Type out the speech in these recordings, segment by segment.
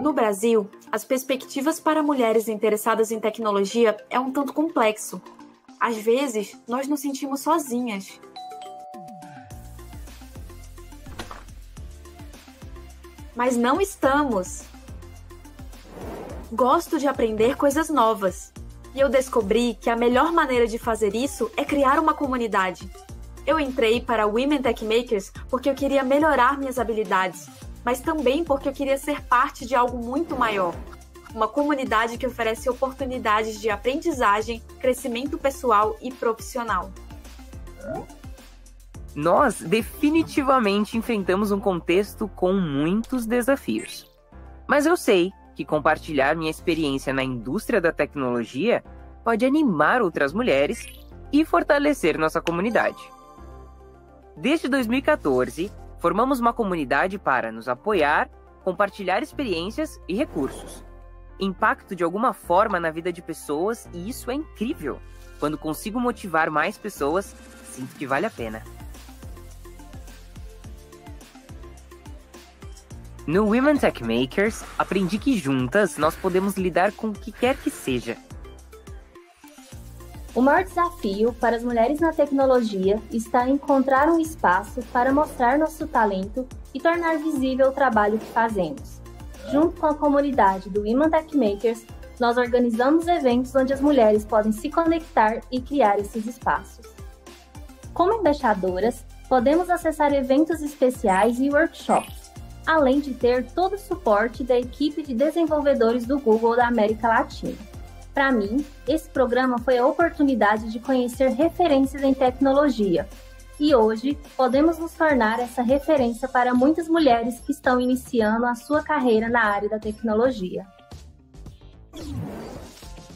No Brasil, as perspectivas para mulheres interessadas em tecnologia é um tanto complexo. Às vezes, nós nos sentimos sozinhas. Mas não estamos. Gosto de aprender coisas novas. E eu descobri que a melhor maneira de fazer isso é criar uma comunidade. Eu entrei para Women Tech Makers porque eu queria melhorar minhas habilidades, mas também porque eu queria ser parte de algo muito maior. Uma comunidade que oferece oportunidades de aprendizagem, crescimento pessoal e profissional. Nós definitivamente enfrentamos um contexto com muitos desafios. Mas eu sei que compartilhar minha experiência na indústria da tecnologia pode animar outras mulheres e fortalecer nossa comunidade. Desde 2014, formamos uma comunidade para nos apoiar, compartilhar experiências e recursos. Impacto de alguma forma na vida de pessoas e isso é incrível. Quando consigo motivar mais pessoas, sinto que vale a pena. No Women Tech Makers, aprendi que juntas nós podemos lidar com o que quer que seja. O maior desafio para as mulheres na tecnologia está em encontrar um espaço para mostrar nosso talento e tornar visível o trabalho que fazemos. Junto com a comunidade do Women Tech Makers, nós organizamos eventos onde as mulheres podem se conectar e criar esses espaços. Como embaixadoras, podemos acessar eventos especiais e workshops, além de ter todo o suporte da equipe de desenvolvedores do Google da América Latina. Para mim, esse programa foi a oportunidade de conhecer referências em tecnologia, e hoje podemos nos tornar essa referência para muitas mulheres que estão iniciando a sua carreira na área da tecnologia.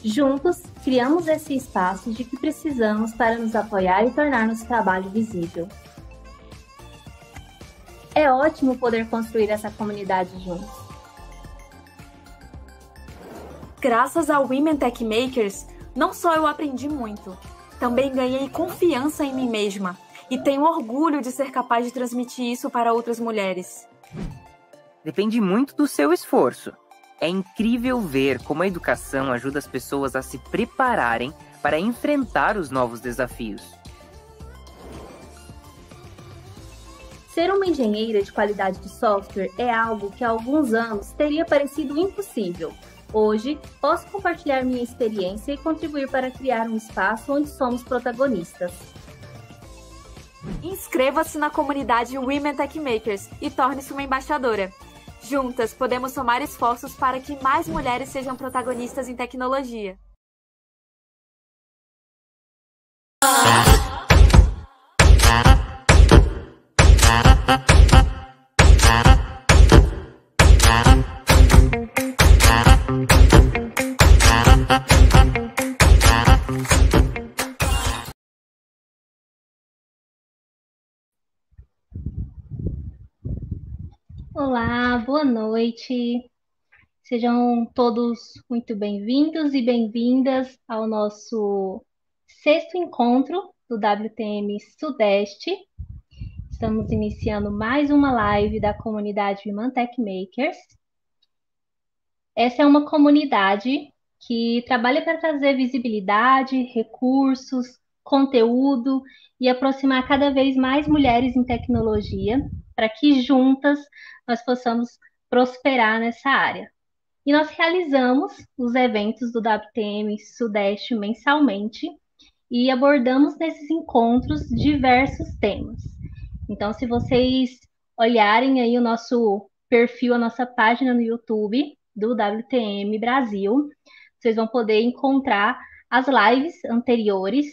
Juntos, criamos esse espaço de que precisamos para nos apoiar e tornar nosso trabalho visível. É ótimo poder construir essa comunidade juntos. Graças ao Women Tech Makers, não só eu aprendi muito, também ganhei confiança em mim mesma e tenho orgulho de ser capaz de transmitir isso para outras mulheres. Depende muito do seu esforço. É incrível ver como a educação ajuda as pessoas a se prepararem para enfrentar os novos desafios. Ser uma engenheira de qualidade de software é algo que há alguns anos teria parecido impossível. Hoje, posso compartilhar minha experiência e contribuir para criar um espaço onde somos protagonistas. Inscreva-se na comunidade Women Tech Makers e torne-se uma embaixadora. Juntas, podemos somar esforços para que mais mulheres sejam protagonistas em tecnologia. Olá, boa noite. Sejam todos muito bem-vindos e bem-vindas ao nosso 6º encontro do WTM Sudeste. Estamos iniciando mais uma live da comunidade Women Tech Makers. Essa é uma comunidade que trabalha para trazer visibilidade, recursos, conteúdo e aproximar cada vez mais mulheres em tecnologia, para que juntas nós possamos prosperar nessa área. E nós realizamos os eventos do WTM Sudeste mensalmente e abordamos nesses encontros diversos temas. Então, se vocês olharem aí o nosso perfil, a nossa página no YouTube do WTM Brasil, vocês vão poder encontrar as lives anteriores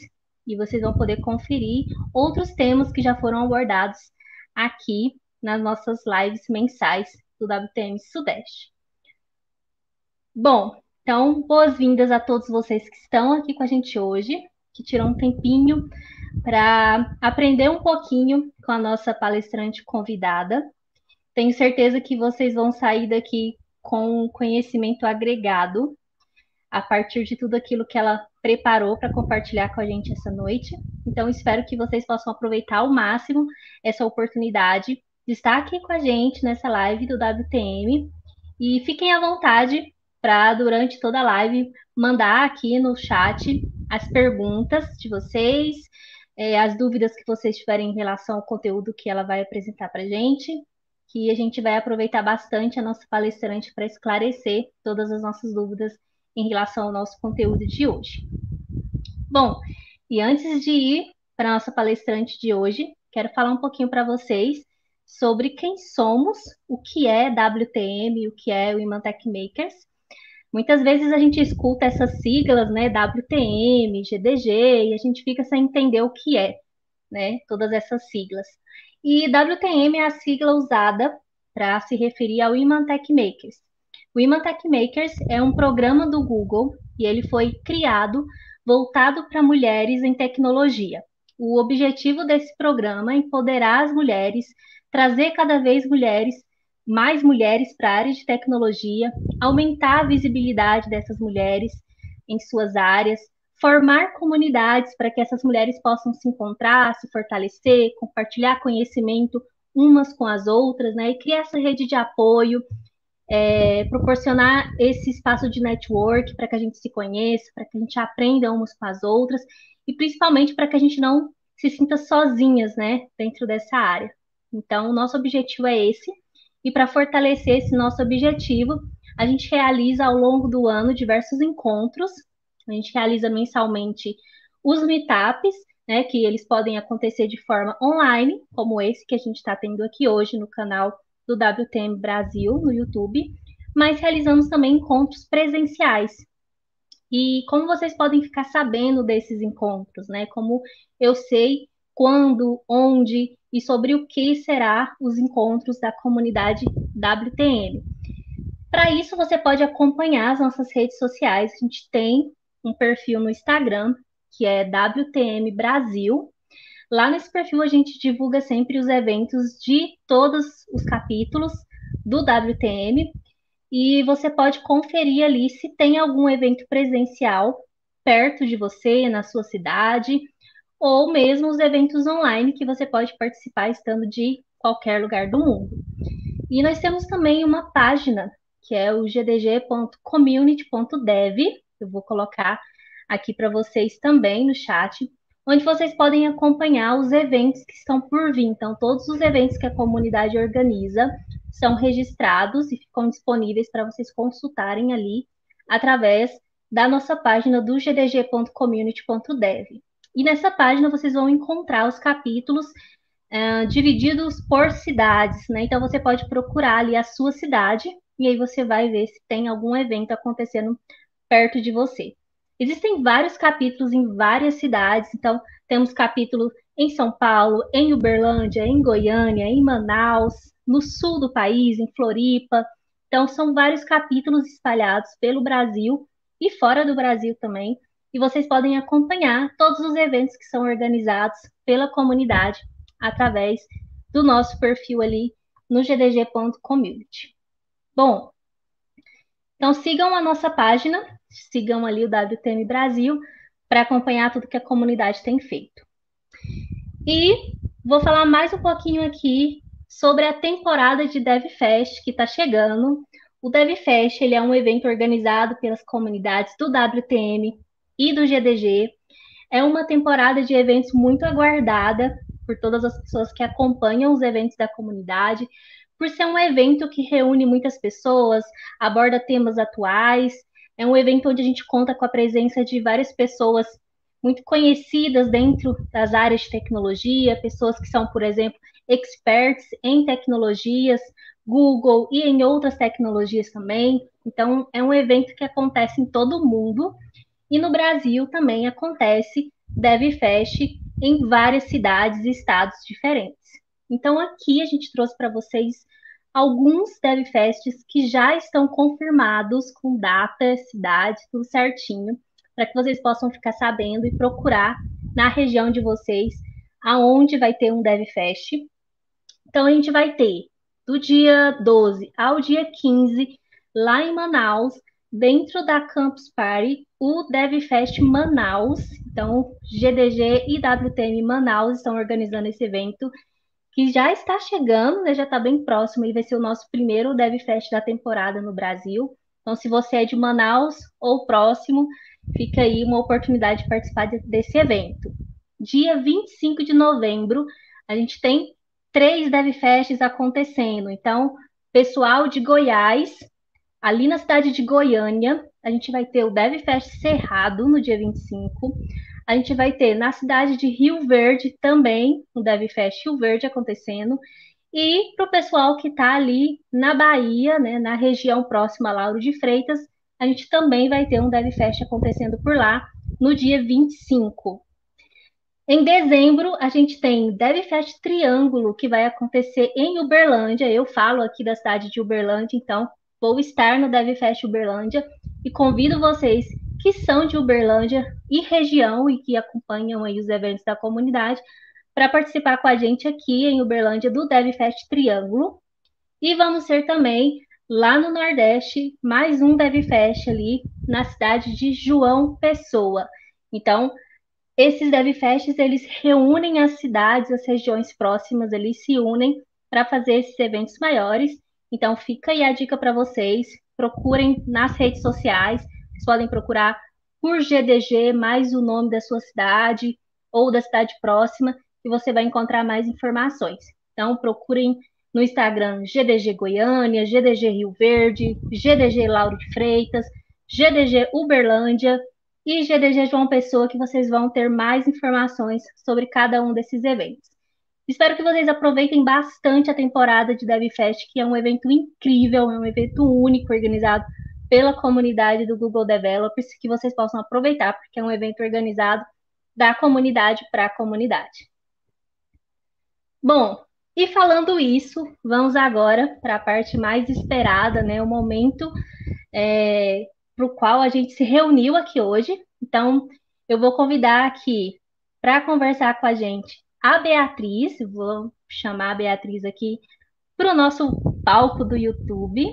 e vocês vão poder conferir outros temas que já foram abordados aqui nas nossas lives mensais do WTM Sudeste. Bom, então, boas-vindas a todos vocês que estão aqui com a gente hoje, que tiram um tempinho para aprender um pouquinho com a nossa palestrante convidada. Tenho certeza que vocês vão sair daqui com conhecimento agregado a partir de tudo aquilo que ela preparou para compartilhar com a gente essa noite. Então, espero que vocês possam aproveitar ao máximo essa oportunidade de estar aqui com a gente nessa live do WTM E fiquem à vontade para, durante toda a live, mandar aqui no chat as perguntas de vocês, as dúvidas que vocês tiverem em relação ao conteúdo que ela vai apresentar para a gente, que a gente vai aproveitar bastante a nossa palestrante para esclarecer todas as nossas dúvidas em relação ao nosso conteúdo de hoje. Bom, e antes de ir para a nossa palestrante de hoje, quero falar um pouquinho para vocês sobre quem somos, o que é WTM, o que é Women Tech Makers. Muitas vezes a gente escuta essas siglas, né, WTM, GDG, e a gente fica sem entender o que é, né, todas essas siglas. E WTM é a sigla usada para se referir ao Women Tech Makers. O Women Tech Makers é um programa do Google e ele foi criado voltado para mulheres em tecnologia. O objetivo desse programa é empoderar as mulheres, trazer cada vez mais mulheres para a área de tecnologia, aumentar a visibilidade dessas mulheres em suas áreas, formar comunidades para que essas mulheres possam se encontrar, se fortalecer, compartilhar conhecimento umas com as outras, né? E criar essa rede de apoio, proporcionar esse espaço de network para que a gente se conheça, para que a gente aprenda umas com as outras e principalmente para que a gente não se sinta sozinhas, né, dentro dessa área. Então, o nosso objetivo é esse. E para fortalecer esse nosso objetivo, a gente realiza ao longo do ano diversos encontros. A gente realiza mensalmente os meetups, né, que eles podem acontecer de forma online, como esse que a gente está tendo aqui hoje no canal do WTM Brasil, no YouTube, mas realizamos também encontros presenciais. E como vocês podem ficar sabendo desses encontros, né? Como eu sei quando, onde e sobre o que será os encontros da comunidade WTM. Para isso, você pode acompanhar as nossas redes sociais. A gente tem um perfil no Instagram, que é WTM Brasil. Lá nesse perfil a gente divulga sempre os eventos de todos os capítulos do WTM e você pode conferir ali se tem algum evento presencial perto de você, na sua cidade, ou mesmo os eventos online que você pode participar estando de qualquer lugar do mundo. E nós temos também uma página, que é o gdg.community.dev, eu vou colocar aqui para vocês também no chat, onde vocês podem acompanhar os eventos que estão por vir. Então, todos os eventos que a comunidade organiza são registrados e ficam disponíveis para vocês consultarem ali através da nossa página do gdg.community.dev. E nessa página vocês vão encontrar os capítulos divididos por cidades, né? Então, você pode procurar ali a sua cidade e aí você vai ver se tem algum evento acontecendo perto de você. Existem vários capítulos em várias cidades, então temos capítulo em São Paulo, em Uberlândia, em Goiânia, em Manaus, no sul do país, em Floripa. Então são vários capítulos espalhados pelo Brasil e fora do Brasil também, e vocês podem acompanhar todos os eventos que são organizados pela comunidade através do nosso perfil ali no gdg.community. Bom, então sigam a nossa página, sigam ali o WTM Brasil para acompanhar tudo que a comunidade tem feito. E vou falar mais um pouquinho aqui sobre a temporada de DevFest que está chegando. O DevFest ele é um evento organizado pelas comunidades do WTM e do GDG. É uma temporada de eventos muito aguardada por todas as pessoas que acompanham os eventos da comunidade, por ser um evento que reúne muitas pessoas, aborda temas atuais. É um evento onde a gente conta com a presença de várias pessoas muito conhecidas dentro das áreas de tecnologia, pessoas que são, por exemplo, experts em tecnologias, Google e em outras tecnologias também. Então, é um evento que acontece em todo o mundo. E no Brasil também acontece DevFest em várias cidades e estados diferentes. Então, aqui a gente trouxe para vocês alguns DevFests que já estão confirmados com data, cidade, tudo certinho, para que vocês possam ficar sabendo e procurar na região de vocês aonde vai ter um DevFest. Então, a gente vai ter do dia 12 ao dia 15, lá em Manaus, dentro da Campus Party, o DevFest Manaus. Então, GDG e WTM Manaus estão organizando esse evento, que já está chegando, né, já está bem próximo, e vai ser o nosso primeiro DevFest da temporada no Brasil. Então, se você é de Manaus ou próximo, fica aí uma oportunidade de participar desse evento. Dia 25 de novembro, a gente tem 3 DevFests acontecendo. Então, pessoal de Goiás, ali na cidade de Goiânia, a gente vai ter o DevFest Cerrado no dia 25. A gente vai ter na cidade de Rio Verde também o DevFest Rio Verde acontecendo. E para o pessoal que está ali na Bahia, né, na região próxima a Lauro de Freitas, a gente também vai ter um DevFest acontecendo por lá no dia 25. Em dezembro, a gente tem DevFest Triângulo, que vai acontecer em Uberlândia. Eu falo aqui da cidade de Uberlândia, então vou estar no DevFest Uberlândia e convido vocês que são de Uberlândia e região e que acompanham aí os eventos da comunidade para participar com a gente aqui em Uberlândia do DevFest Triângulo. E vamos ter também lá no Nordeste mais um DevFest ali na cidade de João Pessoa. Então, esses DevFests, eles reúnem as cidades, as regiões próximas, eles se unem para fazer esses eventos maiores. Então, fica aí a dica para vocês. Procurem nas redes sociais. Vocês podem procurar por GDG, mais o nome da sua cidade ou da cidade próxima, e você vai encontrar mais informações. Então, procurem no Instagram GDG Goiânia, GDG Rio Verde, GDG Lauro de Freitas, GDG Uberlândia e GDG João Pessoa, que vocês vão ter mais informações sobre cada um desses eventos. Espero que vocês aproveitem bastante a temporada de DevFest, que é um evento incrível, é um evento único, organizado pela comunidade do Google Developers, que vocês possam aproveitar, porque é um evento organizado da comunidade para a comunidade. Bom, e falando isso, vamos agora para a parte mais esperada, né? O momento para o qual a gente se reuniu aqui hoje. Então, eu vou convidar aqui para conversar com a gente a Beatriz. Vou chamar a Beatriz aqui para o nosso palco do YouTube.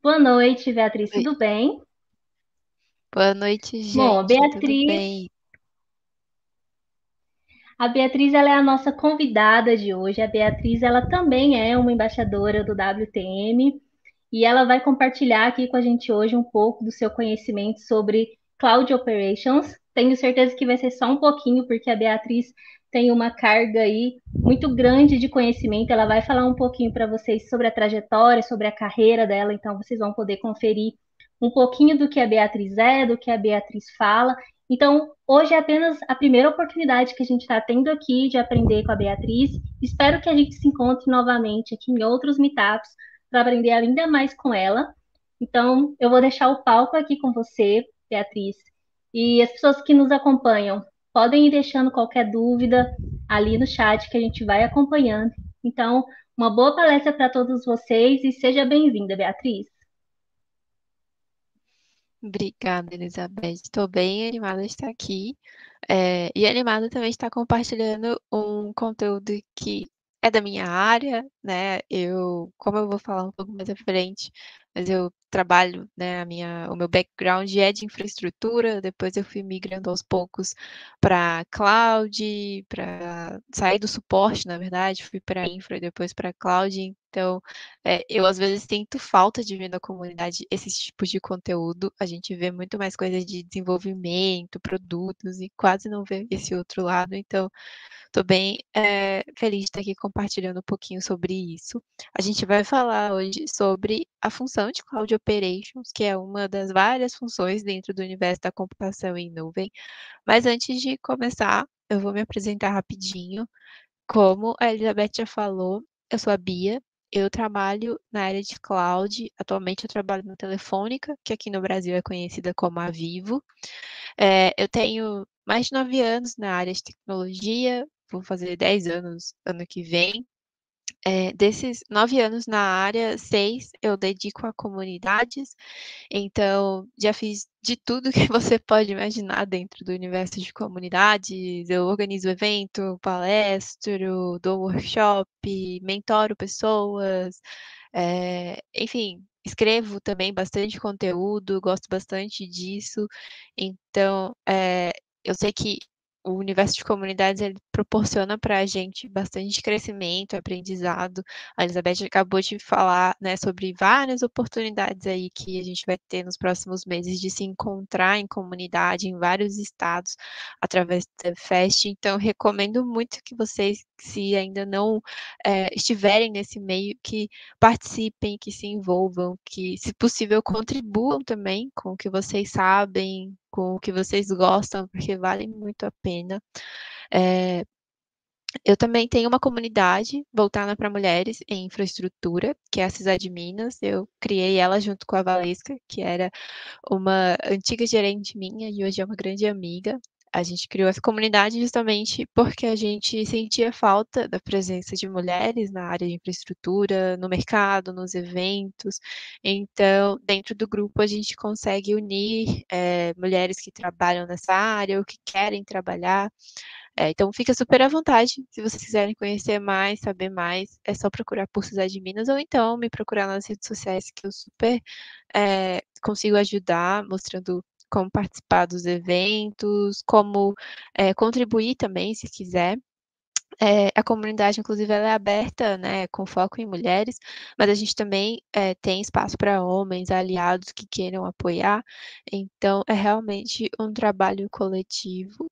Boa noite, Beatriz, Oi. tudo bem? Boa noite, Bom, gente. Tudo bem? A Beatriz ela é a nossa convidada de hoje. A Beatriz ela também é uma embaixadora do WTM e ela vai compartilhar aqui com a gente hoje um pouco do seu conhecimento sobre Cloud Operations. Tenho certeza que vai ser só um pouquinho, porque a Beatriz tem uma carga aí muito grande de conhecimento. Ela vai falar um pouquinho para vocês sobre a trajetória, sobre a carreira dela, então vocês vão poder conferir um pouquinho do que a Beatriz é, do que a Beatriz fala. Então, hoje é apenas a primeira oportunidade que a gente está tendo aqui de aprender com a Beatriz. Espero que a gente se encontre novamente aqui em outros meetups para aprender ainda mais com ela. Então, eu vou deixar o palco aqui com você, Beatriz. E as pessoas que nos acompanham podem ir deixando qualquer dúvida ali no chat que a gente vai acompanhando. Então, uma boa palestra para todos vocês e seja bem-vinda, Beatriz. Obrigada, Elizabeth. Estou bem animada de estar aqui. E animada também de estar compartilhando um conteúdo que é da minha área, né? Como eu vou falar um pouco mais à frente, mas eu trabalho, né? O meu background é de infraestrutura, depois eu fui migrando aos poucos para cloud, para sair do suporte, na verdade, fui para infra e depois para cloud. Então, eu às vezes sinto falta de ver na comunidade esses tipos de conteúdo. A gente vê muito mais coisas de desenvolvimento, produtos, e quase não vê esse outro lado. Então, estou bem feliz de estar aqui compartilhando um pouquinho sobre isso. A gente vai falar hoje sobre a função de Cloud Operations, que é uma das várias funções dentro do universo da computação em nuvem. Mas antes de começar, eu vou me apresentar rapidinho. Como a Elizabeth já falou, eu sou a Bia, eu trabalho na área de cloud. Atualmente eu trabalho na Telefônica, que aqui no Brasil é conhecida como a Vivo. Eu tenho mais de 9 anos na área de tecnologia, vou fazer 10 anos ano que vem. Desses 9 anos na área, 6 eu dedico a comunidades. Então, já fiz de tudo que você pode imaginar dentro do universo de comunidades. Eu organizo evento, palestro, dou workshop, mentoro pessoas, enfim, escrevo também bastante conteúdo, gosto bastante disso. Então, eu sei que o universo de comunidades ele proporciona para a gente bastante crescimento, aprendizado. A Elizabeth acabou de falar, né, sobre várias oportunidades aí que a gente vai ter nos próximos meses de se encontrar em comunidade em vários estados através do Fest. Então, recomendo muito que vocês, se ainda não estiverem nesse meio, que participem, que se envolvam, que, se possível, contribuam também com o que vocês sabem, com o que vocês gostam, porque vale muito a pena. Eu também tenho uma comunidade voltada para mulheres em infraestrutura, que é a Cisad Minas. Eu criei ela junto com a Valesca, que era uma antiga gerente minha e hoje é uma grande amiga. A gente criou essa comunidade justamente porque a gente sentia falta da presença de mulheres na área de infraestrutura, no mercado, nos eventos. Então, dentro do grupo, a gente consegue unir mulheres que trabalham nessa área ou que querem trabalhar. Então, fica super à vontade. Se vocês quiserem conhecer mais, saber mais, é só procurar por Cidade de Minas ou então me procurar nas redes sociais, que eu super consigo ajudar, mostrando como participar dos eventos, como contribuir também, se quiser. A comunidade, inclusive, ela é aberta, né, com foco em mulheres, mas a gente também tem espaço para homens, aliados que queiram apoiar. Então, é realmente um trabalho coletivo.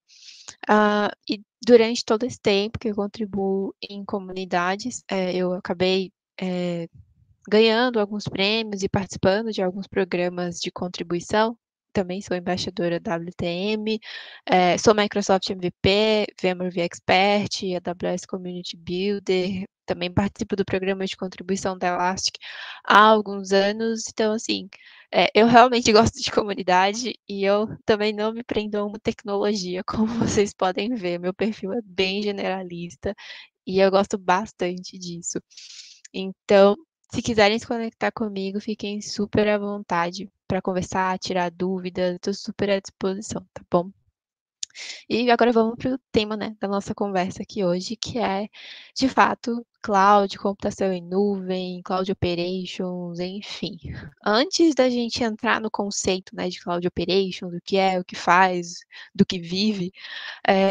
E durante todo esse tempo que eu contribuo em comunidades, eu acabei ganhando alguns prêmios e participando de alguns programas de contribuição. Também sou embaixadora da WTM, sou Microsoft MVP, VMware Expert, AWS Community Builder, também participo do programa de contribuição da Elastic há alguns anos. Então, assim, eu realmente gosto de comunidade e eu também não me prendo a uma tecnologia, como vocês podem ver. Meu perfil é bem generalista e eu gosto bastante disso. Então, se quiserem se conectar comigo, fiquem super à vontade para conversar, tirar dúvidas, estou super à disposição, tá bom? E agora vamos para o tema, né, da nossa conversa aqui hoje, que é, de fato, cloud, computação em nuvem, cloud operations, enfim. Antes da gente entrar no conceito, né, de cloud operations, do que é, o que faz, do que vive,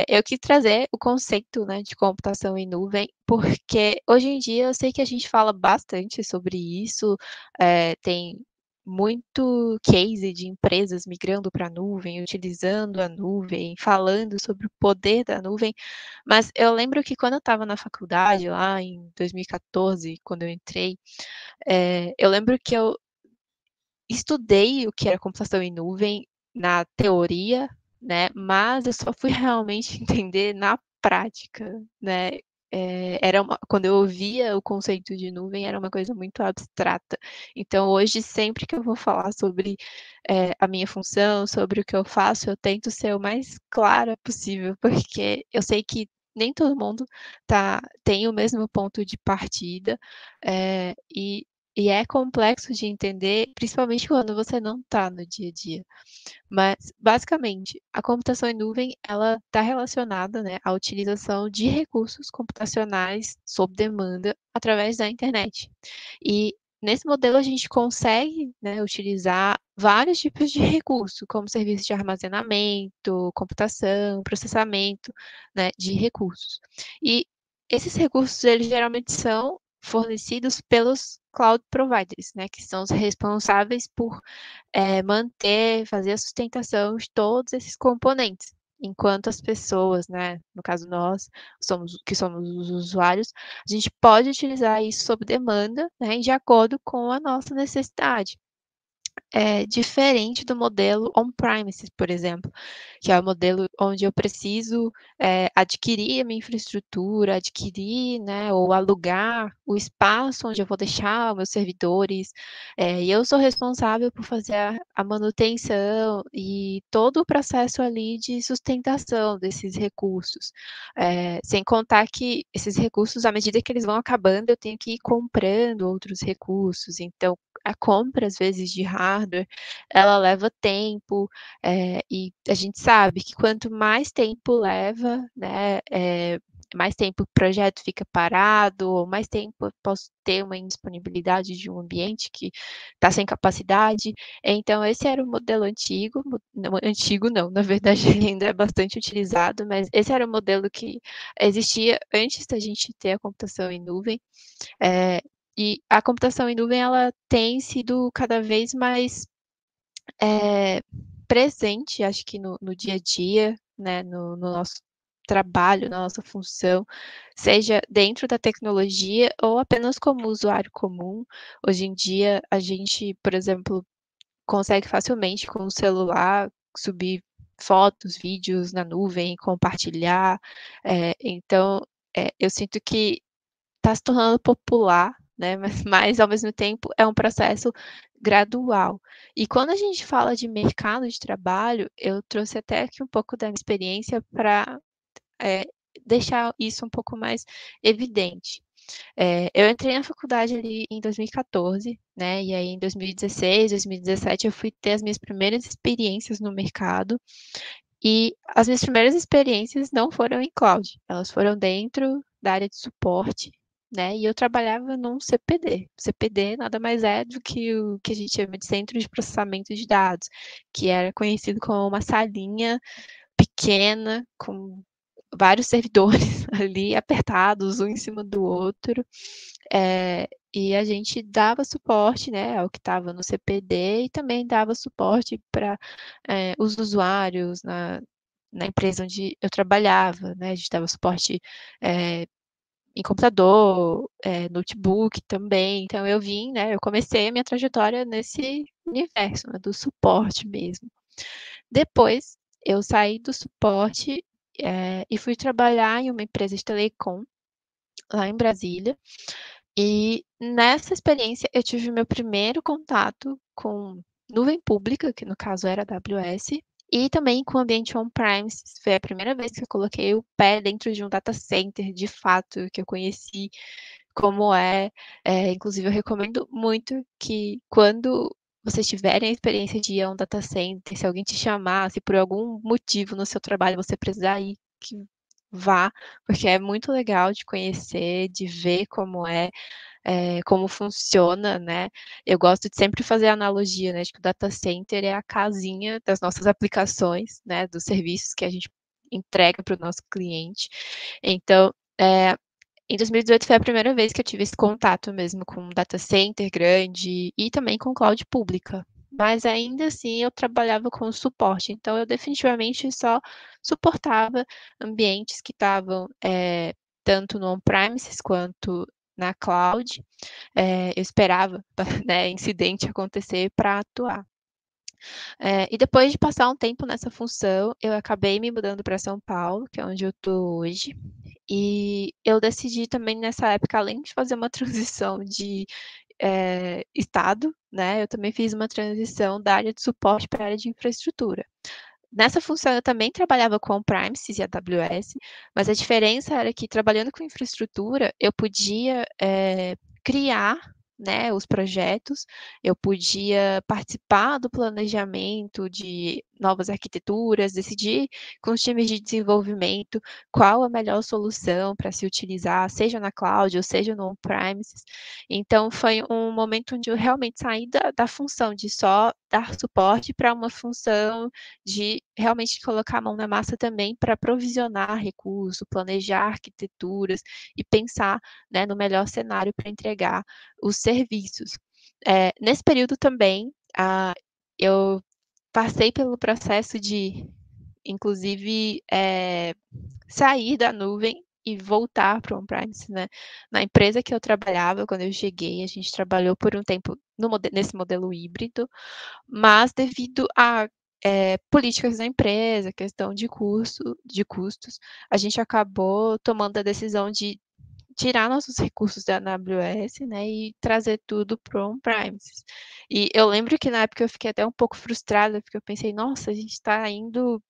eu quis trazer o conceito, né, de computação em nuvem, porque hoje em dia eu sei que a gente fala bastante sobre isso, tem muito case de empresas migrando para a nuvem, utilizando a nuvem, falando sobre o poder da nuvem, mas eu lembro que quando eu estava na faculdade, lá em 2014, quando eu entrei, eu lembro que eu estudei o que era computação em nuvem na teoria, né, mas eu só fui realmente entender na prática, né, quando eu ouvia o conceito de nuvem, era uma coisa muito abstrata. Então, hoje, sempre que eu vou falar sobre a minha função, sobre o que eu faço, eu tento ser o mais clara possível, porque eu sei que nem todo mundo tem o mesmo ponto de partida, e é complexo de entender, principalmente quando você não está no dia a dia. Mas, basicamente, a computação em nuvem, ela está relacionada, né, à utilização de recursos computacionais sob demanda através da internet. E nesse modelo a gente consegue, né, utilizar vários tipos de recurso, como serviço de armazenamento, computação, processamento, né, de recursos. E esses recursos, eles geralmente são fornecidos pelos cloud providers, né, que são os responsáveis por fazer a sustentação de todos esses componentes. Enquanto as pessoas, né, no caso nós, que somos os usuários, a gente pode utilizar isso sob demanda, né, de acordo com a nossa necessidade. É diferente do modelo on-premises, por exemplo, que é o modelo onde eu preciso adquirir a minha infraestrutura, adquirir, né, ou alugar o espaço onde eu vou deixar os meus servidores, e eu sou responsável por fazer a manutenção e todo o processo ali de sustentação desses recursos. Sem contar que esses recursos, à medida que eles vão acabando, eu tenho que ir comprando outros recursos, então a compra, às vezes, de hardware, ela leva tempo, e a gente sabe que quanto mais tempo leva, né, mais tempo o projeto fica parado, ou mais tempo eu posso ter uma indisponibilidade de um ambiente que está sem capacidade. Então, esse era o modelo antigo, não, antigo não, na verdade ele ainda é bastante utilizado, mas esse era o modelo que existia antes da gente ter a computação em nuvem. E a computação em nuvem, ela tem sido cada vez mais presente, acho que no dia a dia, né, no nosso trabalho, na nossa função, seja dentro da tecnologia ou apenas como usuário comum. Hoje em dia, a gente, por exemplo, consegue facilmente com o celular subir fotos, vídeos na nuvem, compartilhar. Então, eu sinto que está se tornando popular, né? Mas ao mesmo tempo é um processo gradual. E quando a gente fala de mercado de trabalho, eu trouxe até aqui um pouco da minha experiência para deixar isso um pouco mais evidente. Eu entrei na faculdade ali em 2014, né? E aí em 2016, 2017 eu fui ter as minhas primeiras experiências no mercado. E as minhas primeiras experiências não foram em cloud, elas foram dentro da área de suporte, né? E eu trabalhava num CPD. CPD nada mais é do que o que a gente chama de centro de processamento de dados, que era conhecido como uma salinha pequena com vários servidores ali apertados um em cima do outro. E a gente dava suporte, né, ao que estava no CPD e também dava suporte para os usuários na empresa onde eu trabalhava, né, a gente dava suporte em computador, notebook também. Então eu comecei a minha trajetória nesse universo, né, do suporte mesmo. Depois eu saí do suporte e fui trabalhar em uma empresa de telecom lá em Brasília. E nessa experiência eu tive meu primeiro contato com nuvem pública, que no caso era a AWS, e também com o ambiente on-premise. Foi a primeira vez que eu coloquei o pé dentro de um data center, de fato, que eu conheci como é. Inclusive, eu recomendo muito que quando vocês tiverem a experiência de ir a um data center, se alguém te chamar, se por algum motivo no seu trabalho você precisar ir, que vá, porque é muito legal de conhecer, de ver como como funciona, né? Eu gosto de sempre fazer a analogia, né, de que o data center é a casinha das nossas aplicações, né, dos serviços que a gente entrega para o nosso cliente. Então, em 2018 foi a primeira vez que eu tive esse contato mesmo com um data center grande e também com cloud pública. Mas ainda assim eu trabalhava com suporte, então eu definitivamente só suportava ambientes que estavam tanto no on-premises quanto na cloud. Eu esperava, né, incidente acontecer para atuar. E depois de passar um tempo nessa função, eu acabei me mudando para São Paulo, que é onde eu estou hoje. E eu decidi também nessa época, além de fazer uma transição de estado, né, eu também fiz uma transição da área de suporte para a área de infraestrutura. Nessa função eu também trabalhava com on-premises e AWS, mas a diferença era que trabalhando com infraestrutura, eu podia criar, né, os projetos, eu podia participar do planejamento de novas arquiteturas, decidir com os times de desenvolvimento qual a melhor solução para se utilizar, seja na cloud ou seja no on-premises. Então, foi um momento onde eu realmente saí da função de só dar suporte para uma função de realmente colocar a mão na massa também para provisionar recurso, planejar arquiteturas e pensar, né, no melhor cenário para entregar os serviços. Nesse período também, eu passei pelo processo de, inclusive, sair da nuvem e voltar para o on-premise, né? Na empresa que eu trabalhava, quando eu cheguei, a gente trabalhou por um tempo nesse modelo híbrido, mas devido a políticas da empresa, questão de custos, a gente acabou tomando a decisão de tirar nossos recursos da AWS, né, e trazer tudo para o on-premises. E eu lembro que na época eu fiquei até um pouco frustrada, porque eu pensei, nossa, a gente está indo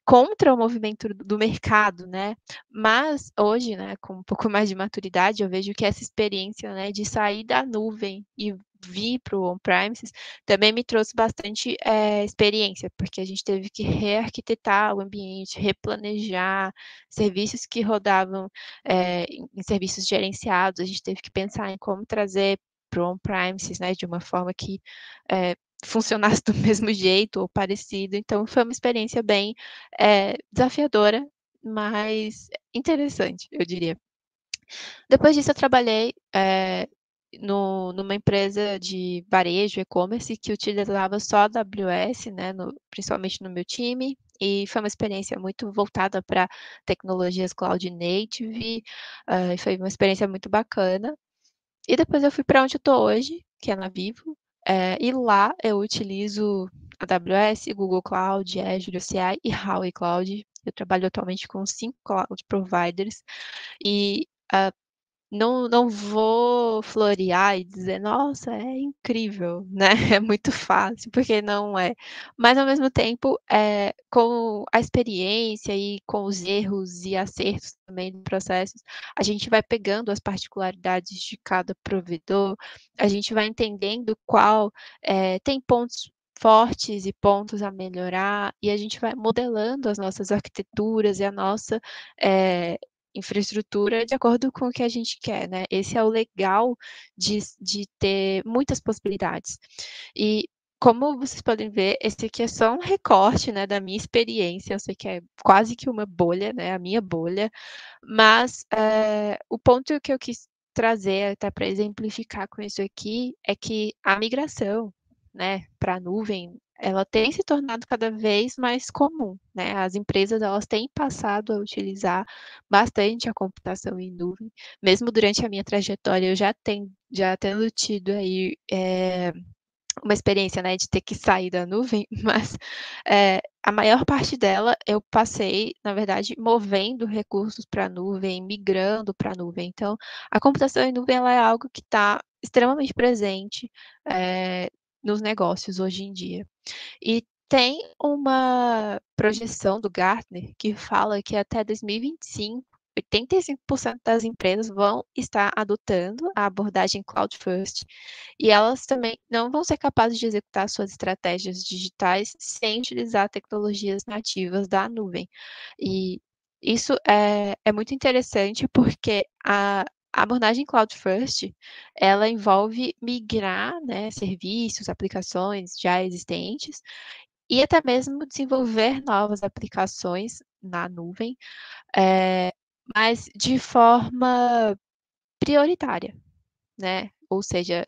contra o movimento do mercado, né? Mas hoje, né, com um pouco mais de maturidade, eu vejo que essa experiência, né, de sair da nuvem e vi para o on-premises, também me trouxe bastante experiência, porque a gente teve que rearquitetar o ambiente, replanejar serviços que rodavam em serviços gerenciados, a gente teve que pensar em como trazer para o on-premises, né, de uma forma que funcionasse do mesmo jeito ou parecido. Então, foi uma experiência bem desafiadora, mas interessante, eu diria. Depois disso, eu trabalhei numa empresa de varejo, e-commerce, que utilizava só a AWS, né, principalmente no meu time, e foi uma experiência muito voltada para tecnologias cloud native, e foi uma experiência muito bacana. E depois eu fui para onde eu estou hoje, que é na Vivo, e lá eu utilizo AWS, Google Cloud, Azure CI e Huawei Cloud. Eu trabalho atualmente com 5 cloud providers e não vou florear e dizer, nossa, é incrível, né? É muito fácil, porque não é. Mas, ao mesmo tempo, com a experiência e com os erros e acertos também dos processos, a gente vai pegando as particularidades de cada provedor, a gente vai entendendo qual tem pontos fortes e pontos a melhorar, e a gente vai modelando as nossas arquiteturas e a nossa infraestrutura de acordo com o que a gente quer, né? Esse é o legal de ter muitas possibilidades. E como vocês podem ver, esse aqui é só um recorte, né, da minha experiência. Eu sei que é quase que uma bolha, né, a minha bolha, mas o ponto que eu quis trazer até para exemplificar com isso aqui é que a migração, né, para a nuvem, ela tem se tornado cada vez mais comum, né? As empresas elas têm passado a utilizar bastante a computação em nuvem, mesmo durante a minha trajetória eu já tendo tido aí uma experiência, né, de ter que sair da nuvem, mas a maior parte dela eu passei, na verdade, movendo recursos para a nuvem, migrando para a nuvem. Então, a computação em nuvem ela é algo que está extremamente presente nos negócios hoje em dia. E tem uma projeção do Gartner que fala que até 2025, 85% das empresas vão estar adotando a abordagem Cloud First e elas também não vão ser capazes de executar suas estratégias digitais sem utilizar tecnologias nativas da nuvem. E isso é muito interessante porque a abordagem Cloud First, ela envolve migrar, né, serviços, aplicações já existentes e até mesmo desenvolver novas aplicações na nuvem, mas de forma prioritária, né? Ou seja,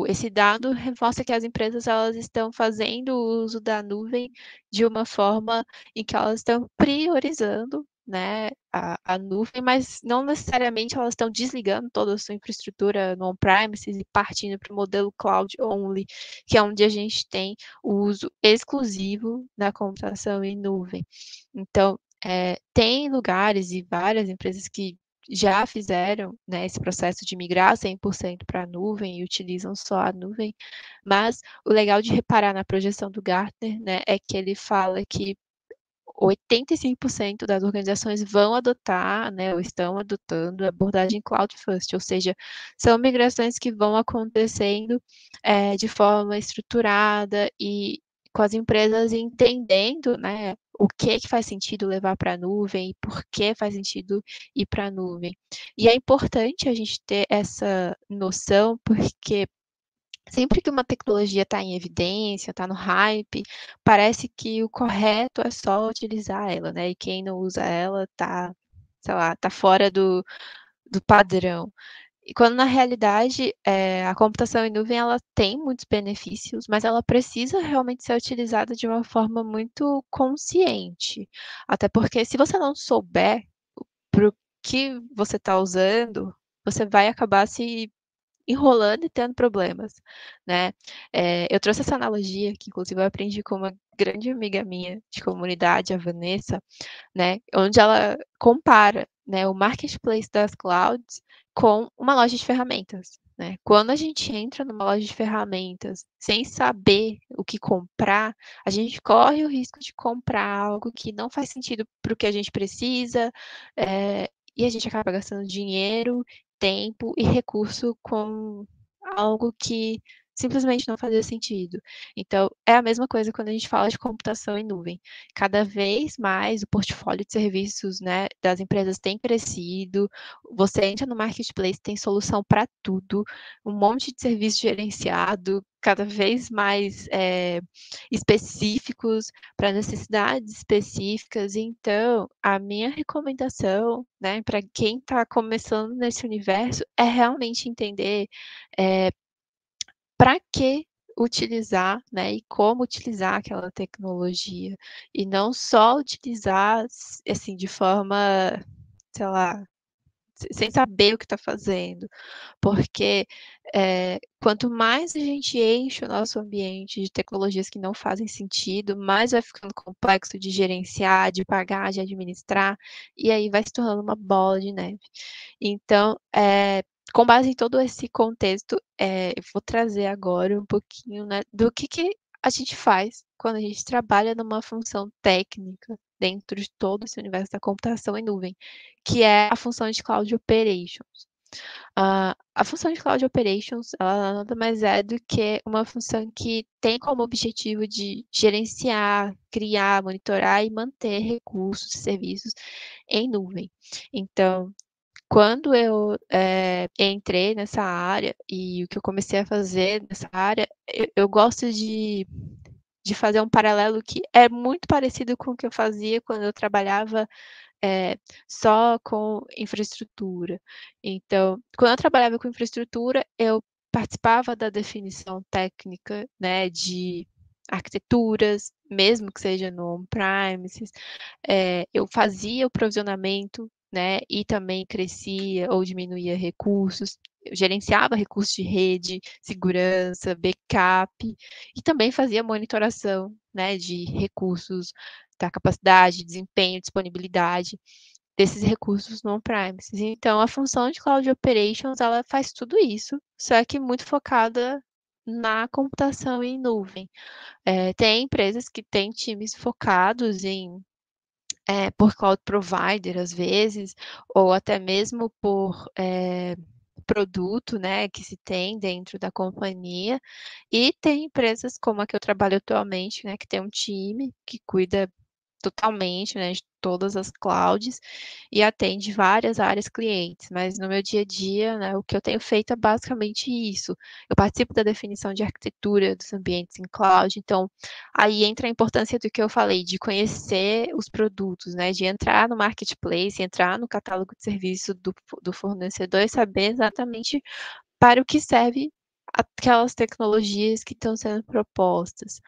esse dado mostra que as empresas elas estão fazendo o uso da nuvem de uma forma em que elas estão priorizando, né, a nuvem, mas não necessariamente elas estão desligando toda a sua infraestrutura no on-premises e partindo para o modelo cloud only, que é onde a gente tem o uso exclusivo da computação em nuvem. Então, tem lugares e várias empresas que já fizeram, né, esse processo de migrar 100% para a nuvem e utilizam só a nuvem, mas o legal de reparar na projeção do Gartner, né, é que ele fala que 85% das organizações vão adotar, né, ou estão adotando a abordagem Cloud First, ou seja, são migrações que vão acontecendo de forma estruturada e com as empresas entendendo, né, o que faz sentido levar para a nuvem e por que faz sentido ir para a nuvem. E é importante a gente ter essa noção, porque sempre que uma tecnologia está em evidência, está no hype, parece que o correto é só utilizar ela, né? E quem não usa ela está, sei lá, está fora do padrão. E quando na realidade a computação em nuvem ela tem muitos benefícios, mas ela precisa realmente ser utilizada de uma forma muito consciente. Até porque se você não souber para o que você está usando, você vai acabar se enrolando e tendo problemas, né? Eu trouxe essa analogia que, inclusive, eu aprendi com uma grande amiga minha de comunidade, a Vanessa, né? Onde ela compara, né, o marketplace das clouds com uma loja de ferramentas, né? Quando a gente entra numa loja de ferramentas sem saber o que comprar, a gente corre o risco de comprar algo que não faz sentido para o que a gente precisa, e a gente acaba gastando dinheiro, tempo e recurso com algo que simplesmente não fazia sentido. Então, é a mesma coisa quando a gente fala de computação em nuvem. Cada vez mais o portfólio de serviços, né, das empresas tem crescido. Você entra no marketplace, tem solução para tudo, um monte de serviço gerenciado, cada vez mais específicos para necessidades específicas. Então, a minha recomendação, né, para quem está começando nesse universo é realmente entender para que utilizar, né, e como utilizar aquela tecnologia, e não só utilizar, assim, de forma, sei lá, sem saber o que está fazendo, porque quanto mais a gente enche o nosso ambiente de tecnologias que não fazem sentido, mais vai ficando complexo de gerenciar, de pagar, de administrar, e aí vai se tornando uma bola de neve. Então, com base em todo esse contexto, eu vou trazer agora um pouquinho, né, do que a gente faz quando a gente trabalha numa função técnica dentro de todo esse universo da computação em nuvem, que é a função de Cloud Operations. A função de Cloud Operations, ela nada mais é do que uma função que tem como objetivo de gerenciar, criar, monitorar e manter recursos e serviços em nuvem. Então, quando eu entrei nessa área e o que eu comecei a fazer nessa área, eu gosto de fazer um paralelo que é muito parecido com o que eu fazia quando eu trabalhava só com infraestrutura. Então, quando eu trabalhava com infraestrutura, eu participava da definição técnica, né, de arquiteturas, mesmo que seja no on-premises, eu fazia o provisionamento, né, e também crescia ou diminuía recursos, eu gerenciava recursos de rede, segurança, backup, e também fazia monitoração, né, de recursos, da capacidade, desempenho, disponibilidade desses recursos no on-premises. Então, a função de Cloud Operations, ela faz tudo isso, só que muito focada na computação em nuvem. Tem empresas que têm times focados por cloud provider, às vezes, ou até mesmo por produto, né, que se tem dentro da companhia. E tem empresas como a que eu trabalho atualmente, né, que tem um time que cuida totalmente, né, de todas as clouds e atende várias áreas clientes, mas no meu dia a dia, né, o que eu tenho feito é basicamente isso. Eu participo da definição de arquitetura dos ambientes em cloud, então aí entra a importância do que eu falei, de conhecer os produtos, né, de entrar no marketplace, entrar no catálogo de serviço do fornecedor e saber exatamente para o que serve aquelas tecnologias que estão sendo propostas.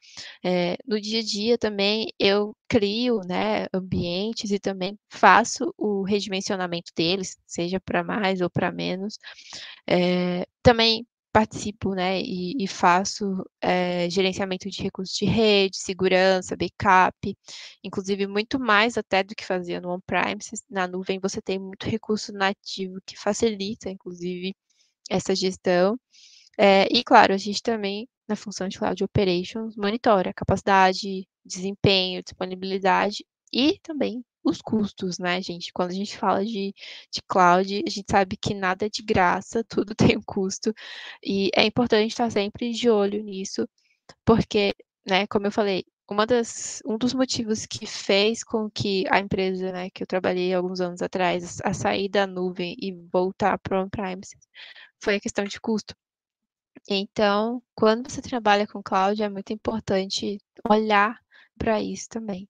No dia a dia também eu crio, né, ambientes e também faço o redimensionamento deles, seja para mais ou para menos. Também participo, né, e faço gerenciamento de recursos de rede, segurança, backup, inclusive muito mais até do que fazia no on-premises. Na nuvem você tem muito recurso nativo que facilita, inclusive, essa gestão. E claro, a gente também, na função de Cloud Operations, monitora a capacidade, desempenho, disponibilidade e também os custos, né, gente? Quando a gente fala de cloud, a gente sabe que nada é de graça, tudo tem um custo, e é importante estar sempre de olho nisso, porque, né, como eu falei, um dos motivos que fez com que a empresa, né, que eu trabalhei alguns anos atrás, a sair da nuvem e voltar para o on-premise, foi a questão de custo. Então, quando você trabalha com cloud, é muito importante olhar para isso também.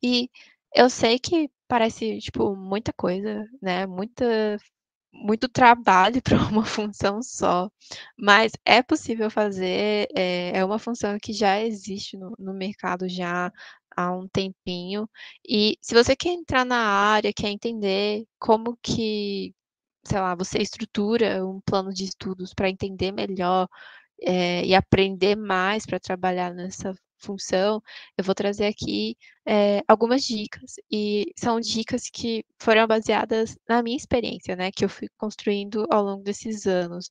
E eu sei que parece, tipo, muita coisa, né? Muito trabalho para uma função só, mas é possível fazer, é uma função que já existe no mercado já há um tempinho. E se você quer entrar na área, quer entender como que, sei lá, você estrutura um plano de estudos para entender melhor e aprender mais para trabalhar nessa função, eu vou trazer aqui algumas dicas. E são dicas que foram baseadas na minha experiência, né? Que eu fui construindo ao longo desses anos.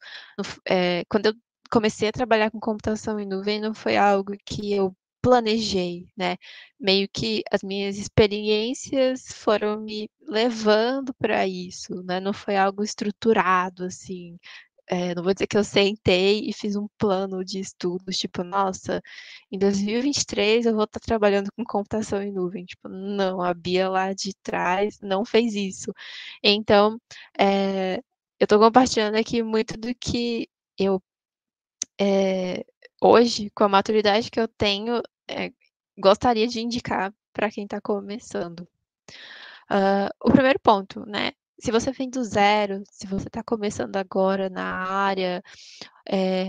Quando eu comecei a trabalhar com computação em nuvem, não foi algo que eu planejei, né? Meio que as minhas experiências foram me levando para isso, né? Não foi algo estruturado, assim, não vou dizer que eu sentei e fiz um plano de estudos, tipo, nossa, em 2023 eu vou estar trabalhando com computação em nuvem. Tipo, não, a Bia lá de trás não fez isso. Então, eu estou compartilhando aqui muito do que eu, hoje, com a maturidade que eu tenho, gostaria de indicar para quem está começando. O primeiro ponto, né? Se você vem do zero, se você está começando agora na área,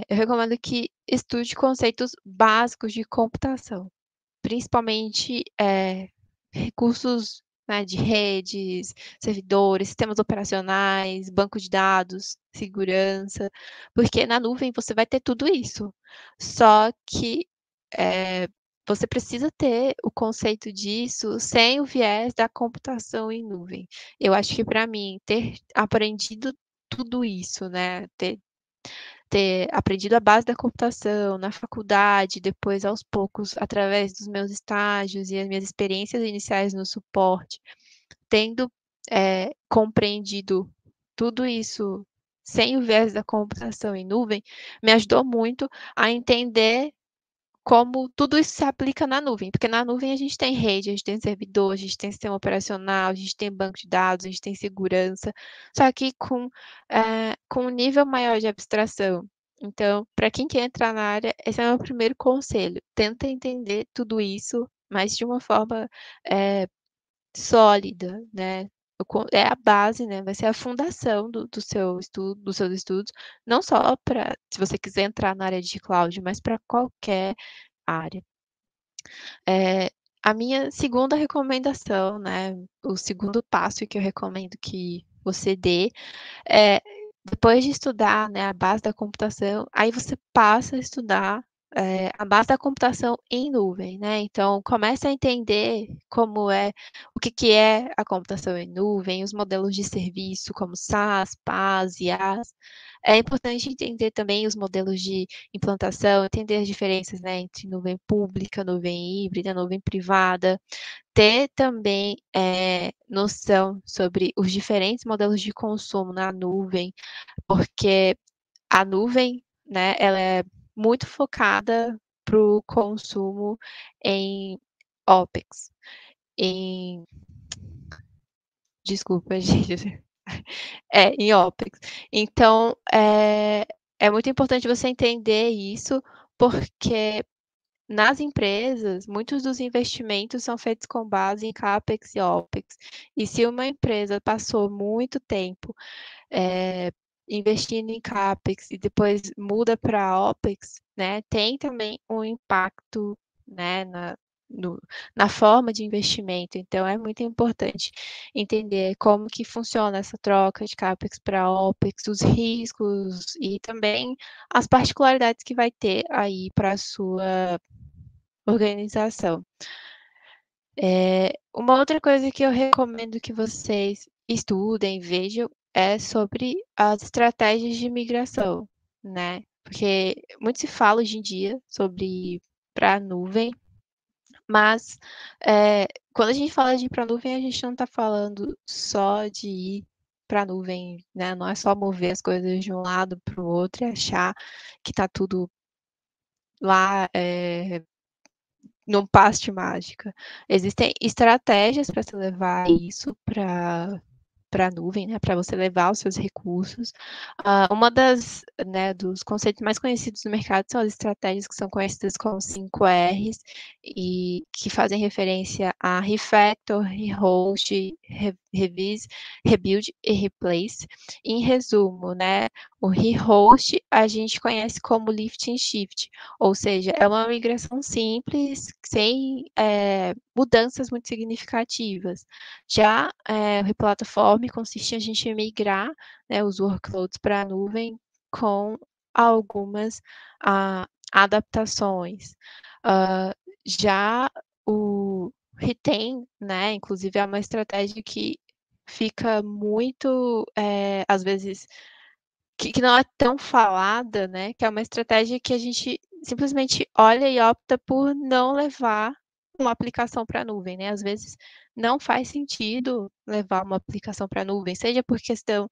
eu recomendo que estude conceitos básicos de computação, principalmente recursos, né, de redes, servidores, sistemas operacionais, banco de dados, segurança, porque na nuvem você vai ter tudo isso. Só que você precisa ter o conceito disso sem o viés da computação em nuvem. Eu acho que para mim ter aprendido tudo isso, né, ter aprendido a base da computação na faculdade, depois aos poucos, através dos meus estágios e as minhas experiências iniciais no suporte, tendo compreendido tudo isso sem o viés da computação em nuvem, me ajudou muito a entender como tudo isso se aplica na nuvem, porque na nuvem a gente tem rede, a gente tem servidor, a gente tem sistema operacional, a gente tem banco de dados, a gente tem segurança, só que com um nível maior de abstração. Então, para quem quer entrar na área, esse é o meu primeiro conselho. Tenta entender tudo isso, mas de uma forma sólida, né? É a base, né? Vai ser a fundação do seu estudo, dos seus estudos, não só para se você quiser entrar na área de cloud, mas para qualquer área. A minha segunda recomendação, né? O segundo passo que eu recomendo que você dê é depois de estudar, né, a base da computação, aí você passa a estudar a base da computação em nuvem, né? Então, começa a entender o que é a computação em nuvem, os modelos de serviço como SaaS, PaaS, IaaS. É importante entender também os modelos de implantação, entender as diferenças, né, entre nuvem pública, nuvem híbrida, nuvem privada, ter também noção sobre os diferentes modelos de consumo na nuvem, porque a nuvem, né, ela é muito focada para o consumo em OPEX, desculpa, gente, em OPEX. Então, é muito importante você entender isso, porque nas empresas, muitos dos investimentos são feitos com base em CAPEX e OPEX. E se uma empresa passou muito tempo investindo em CAPEX e depois muda para OPEX, né, tem também um impacto, né, na forma de investimento. Então, é muito importante entender como que funciona essa troca de CAPEX para OPEX, os riscos e também as particularidades que vai ter aí para a sua organização. Uma outra coisa que eu recomendo que vocês estudem, vejam, é sobre as estratégias de migração, né? Porque muito se fala hoje em dia sobre para a nuvem, mas quando a gente fala de ir para a nuvem, a gente não está falando só de ir para a nuvem, né? Não é só mover as coisas de um lado para o outro e achar que está tudo lá num passe de mágica. Existem estratégias para se levar isso para a nuvem, né, para você levar os seus recursos. Uma dos conceitos mais conhecidos no mercado são as estratégias que são conhecidas como 5 R's e que fazem referência a refactor, rehost, revise, rebuild e replace. Em resumo, né, o rehost a gente conhece como lift and shift, ou seja, é uma migração simples, sem mudanças muito significativas. Já o replatform consiste em a gente migrar, né, os workloads para a nuvem com algumas adaptações. Já o retain, né, inclusive é uma estratégia que fica muito, às vezes, que não é tão falada, né, que é uma estratégia que a gente simplesmente olha e opta por não levar uma aplicação para a nuvem, né? Às vezes não faz sentido levar uma aplicação para a nuvem, seja por questão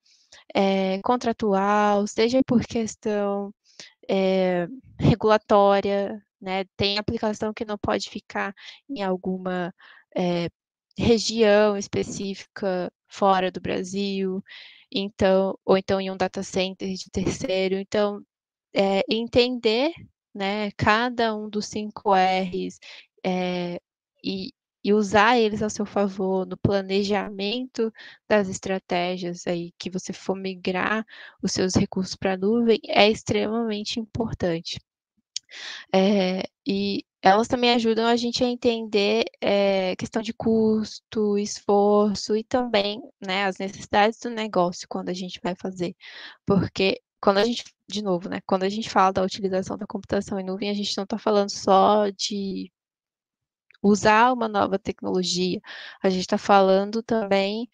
contratual, seja por questão regulatória, né? Tem aplicação que não pode ficar em alguma região específica fora do Brasil, então, ou então em um data center de terceiro. Então, entender, né, cada um dos 5 R's e, e usar eles a seu favor no planejamento das estratégias aí que você for migrar os seus recursos para a nuvem é extremamente importante. E elas também ajudam a gente a entender questão de custo, esforço e também, né, as necessidades do negócio quando a gente vai fazer. Porque quando a gente, de novo, né, quando a gente fala da utilização da computação em nuvem, a gente não está falando só de usar uma nova tecnologia, a gente está falando também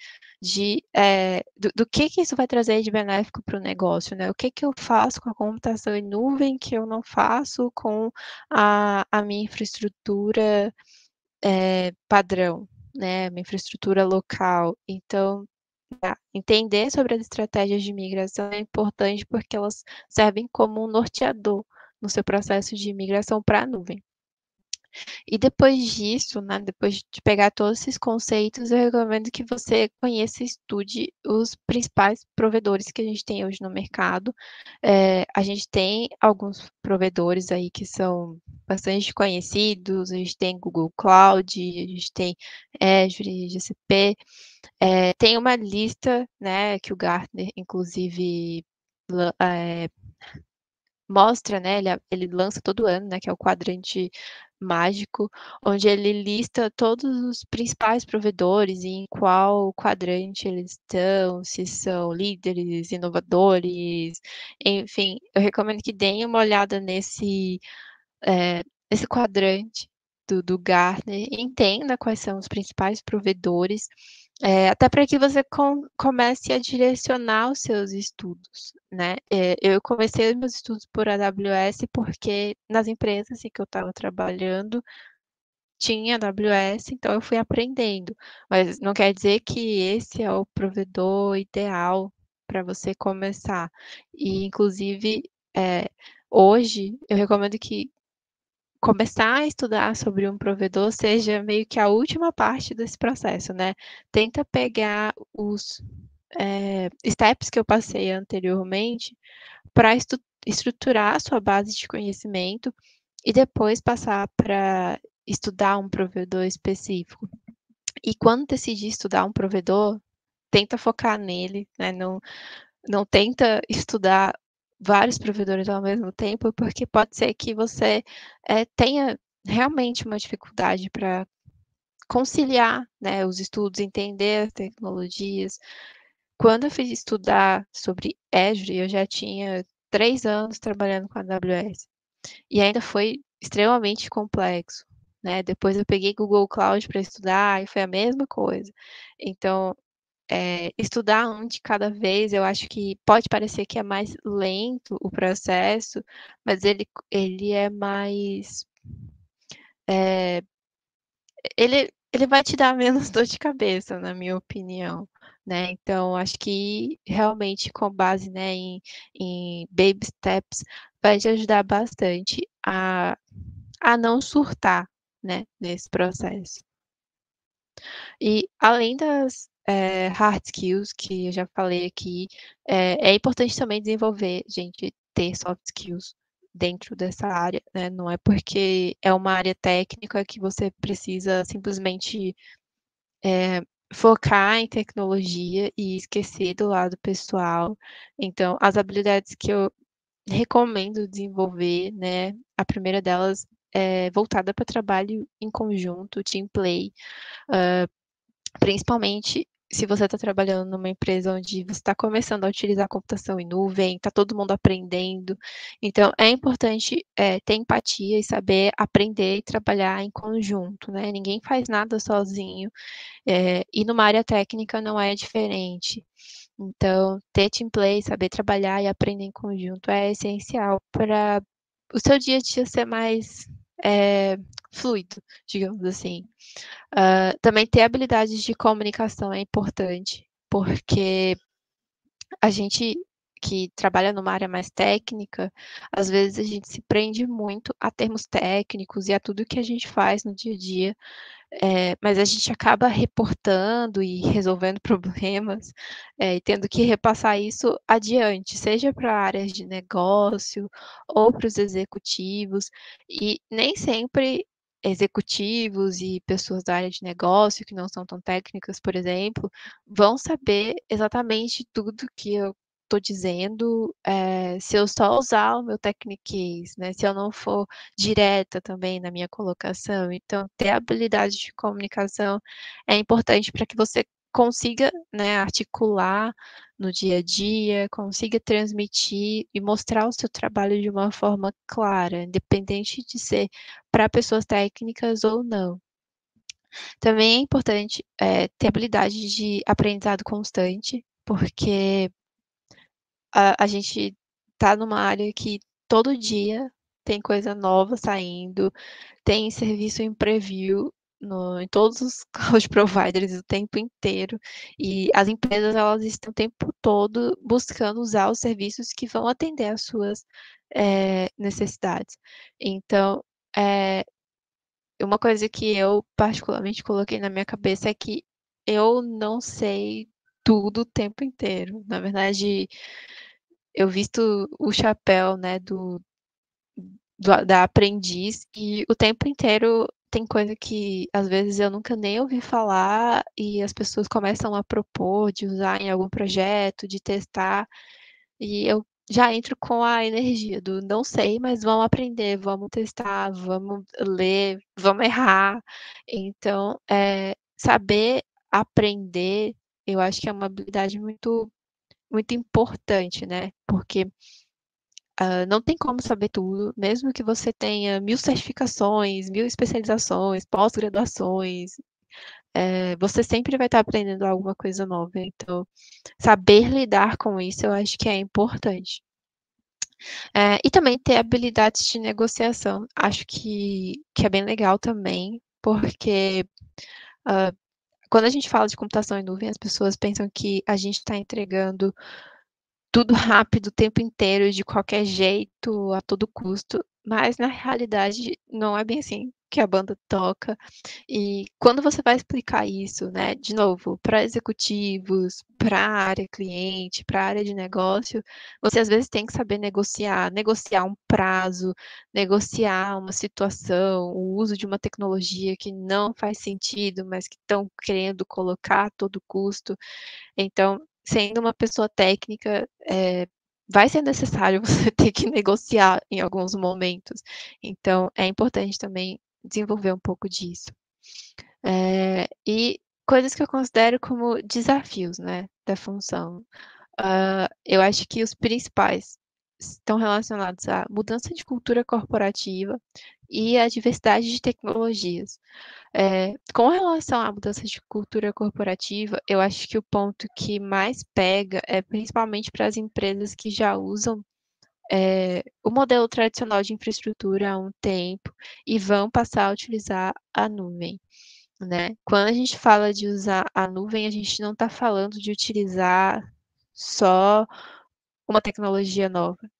do que isso vai trazer de benéfico para o negócio, né? O que eu faço com a computação em nuvem que eu não faço com a minha infraestrutura padrão, né? Minha infraestrutura local. Então, entender sobre as estratégias de migração é importante porque elas servem como um norteador no seu processo de migração para a nuvem. E depois disso, né, depois de pegar todos esses conceitos, eu recomendo que você conheça e estude os principais provedores que a gente tem hoje no mercado. A gente tem alguns provedores aí que são bastante conhecidos, a gente tem Google Cloud, a gente tem Azure, GCP. Tem uma lista, né, que o Gartner, inclusive, mostra, né, ele lança todo ano, né, que é o quadrante mágico, onde ele lista todos os principais provedores e em qual quadrante eles estão, se são líderes, inovadores, enfim, eu recomendo que deem uma olhada nesse quadrante do Gartner, entenda quais são os principais provedores, até para que você comece a direcionar os seus estudos, né? Eu comecei os meus estudos por AWS porque nas empresas em que eu estava trabalhando tinha AWS, então eu fui aprendendo, mas não quer dizer que esse é o provedor ideal para você começar. E, inclusive, hoje eu recomendo que começar a estudar sobre um provedor seja meio que a última parte desse processo, né? Tenta pegar os steps que eu passei anteriormente para estruturar a sua base de conhecimento e depois passar para estudar um provedor específico. E quando decidir estudar um provedor, tenta focar nele, né? Não tenta estudar vários provedores ao mesmo tempo, porque pode ser que você tenha realmente uma dificuldade para conciliar, né, os estudos, entender as tecnologias. Quando eu fui estudar sobre Azure, eu já tinha 3 anos trabalhando com a AWS. E ainda foi extremamente complexo, né? Depois eu peguei Google Cloud para estudar e foi a mesma coisa. Então, estudar um de cada vez, eu acho que pode parecer que é mais lento o processo, mas ele é mais. Ele vai te dar menos dor de cabeça, na minha opinião, né? Então, acho que realmente com base, né, em baby steps vai te ajudar bastante a não surtar, né, nesse processo. E além das hard skills que eu já falei aqui, é importante também desenvolver, gente, ter soft skills dentro dessa área, né? Não é porque é uma área técnica que você precisa simplesmente focar em tecnologia e esquecer do lado pessoal. Então, as habilidades que eu recomendo desenvolver, né? A primeira delas é voltada para trabalho em conjunto, team play, principalmente se você está trabalhando numa empresa onde você está começando a utilizar a computação em nuvem, está todo mundo aprendendo. Então, é importante ter empatia e saber aprender e trabalhar em conjunto, né? Ninguém faz nada sozinho. E numa área técnica não é diferente. Então, ter team play, saber trabalhar e aprender em conjunto é essencial para o seu dia a dia ser mais fluido, digamos assim. Também ter habilidades de comunicação é importante, porque a gente que trabalha numa área mais técnica, às vezes a gente se prende muito a termos técnicos e a tudo que a gente faz no dia a dia, mas a gente acaba reportando e resolvendo problemas, e tendo que repassar isso adiante, seja para áreas de negócio ou para os executivos, e nem sempre executivos e pessoas da área de negócio, que não são tão técnicas, por exemplo, vão saber exatamente tudo que eu estou dizendo, se eu só usar o meu techniquez, né, se eu não for direta também na minha colocação. Então, ter habilidade de comunicação é importante para que você consiga, né, articular no dia a dia, consiga transmitir e mostrar o seu trabalho de uma forma clara, independente de ser para pessoas técnicas ou não. Também é importante, ter habilidade de aprendizado constante, porque a gente está numa área que todo dia tem coisa nova saindo, tem serviço em preview em todos os cloud providers o tempo inteiro, e as empresas elas estão o tempo todo buscando usar os serviços que vão atender às suas necessidades. Então, uma coisa que eu particularmente coloquei na minha cabeça é que eu não sei tudo o tempo inteiro. Na verdade, eu visto o chapéu, né, da aprendiz e o tempo inteiro tem coisa que às vezes eu nunca nem ouvi falar e as pessoas começam a propor de usar em algum projeto, de testar, e eu já entro com a energia do não sei, mas vamos aprender, vamos testar, vamos ler, vamos errar. Então, saber aprender, eu acho que é uma habilidade muito, muito importante, né? Porque não tem como saber tudo, mesmo que você tenha 1000 certificações, 1000 especializações, pós-graduações, você sempre vai estar aprendendo alguma coisa nova. Então, saber lidar com isso eu acho que é importante. E também ter habilidades de negociação. Acho que é bem legal também, porque quando a gente fala de computação em nuvem, as pessoas pensam que a gente está entregando tudo rápido o tempo inteiro, de qualquer jeito, a todo custo, mas na realidade não é bem assim que a banda toca. E quando você vai explicar isso, né, de novo, para executivos, para a área cliente, para a área de negócio, você às vezes tem que saber negociar um prazo, negociar uma situação, o uso de uma tecnologia que não faz sentido, mas que estão querendo colocar a todo custo. Então, sendo uma pessoa técnica, vai ser necessário você ter que negociar em alguns momentos. Então, é importante também desenvolver um pouco disso. E coisas que eu considero como desafios, né, da função. Eu acho que os principais estão relacionados à mudança de cultura corporativa e à diversidade de tecnologias. Com relação à mudança de cultura corporativa, eu acho que o ponto que mais pega é principalmente para as empresas que já usam o modelo tradicional de infraestrutura há um tempo e vão passar a utilizar a nuvem, né? Quando a gente fala de usar a nuvem, a gente não está falando de utilizar só uma tecnologia nova.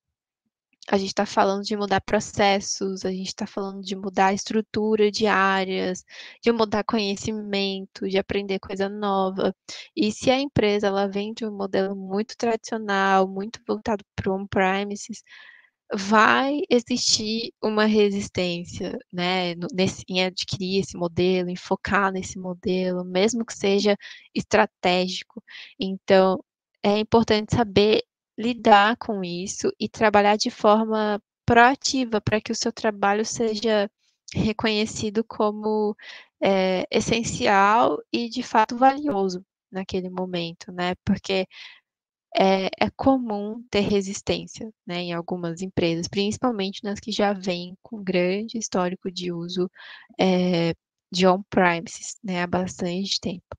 A gente está falando de mudar processos, a gente está falando de mudar a estrutura de áreas, de mudar conhecimento, de aprender coisa nova. E se a empresa ela vem de um modelo muito tradicional, muito voltado para o on-premises, vai existir uma resistência, né, em adquirir esse modelo, em focar nesse modelo, mesmo que seja estratégico. Então, é importante saber lidar com isso e trabalhar de forma proativa para que o seu trabalho seja reconhecido como essencial e de fato valioso naquele momento, né? Porque é comum ter resistência, né, em algumas empresas, principalmente nas que já vêm com grande histórico de uso de on-premises, né, há bastante tempo.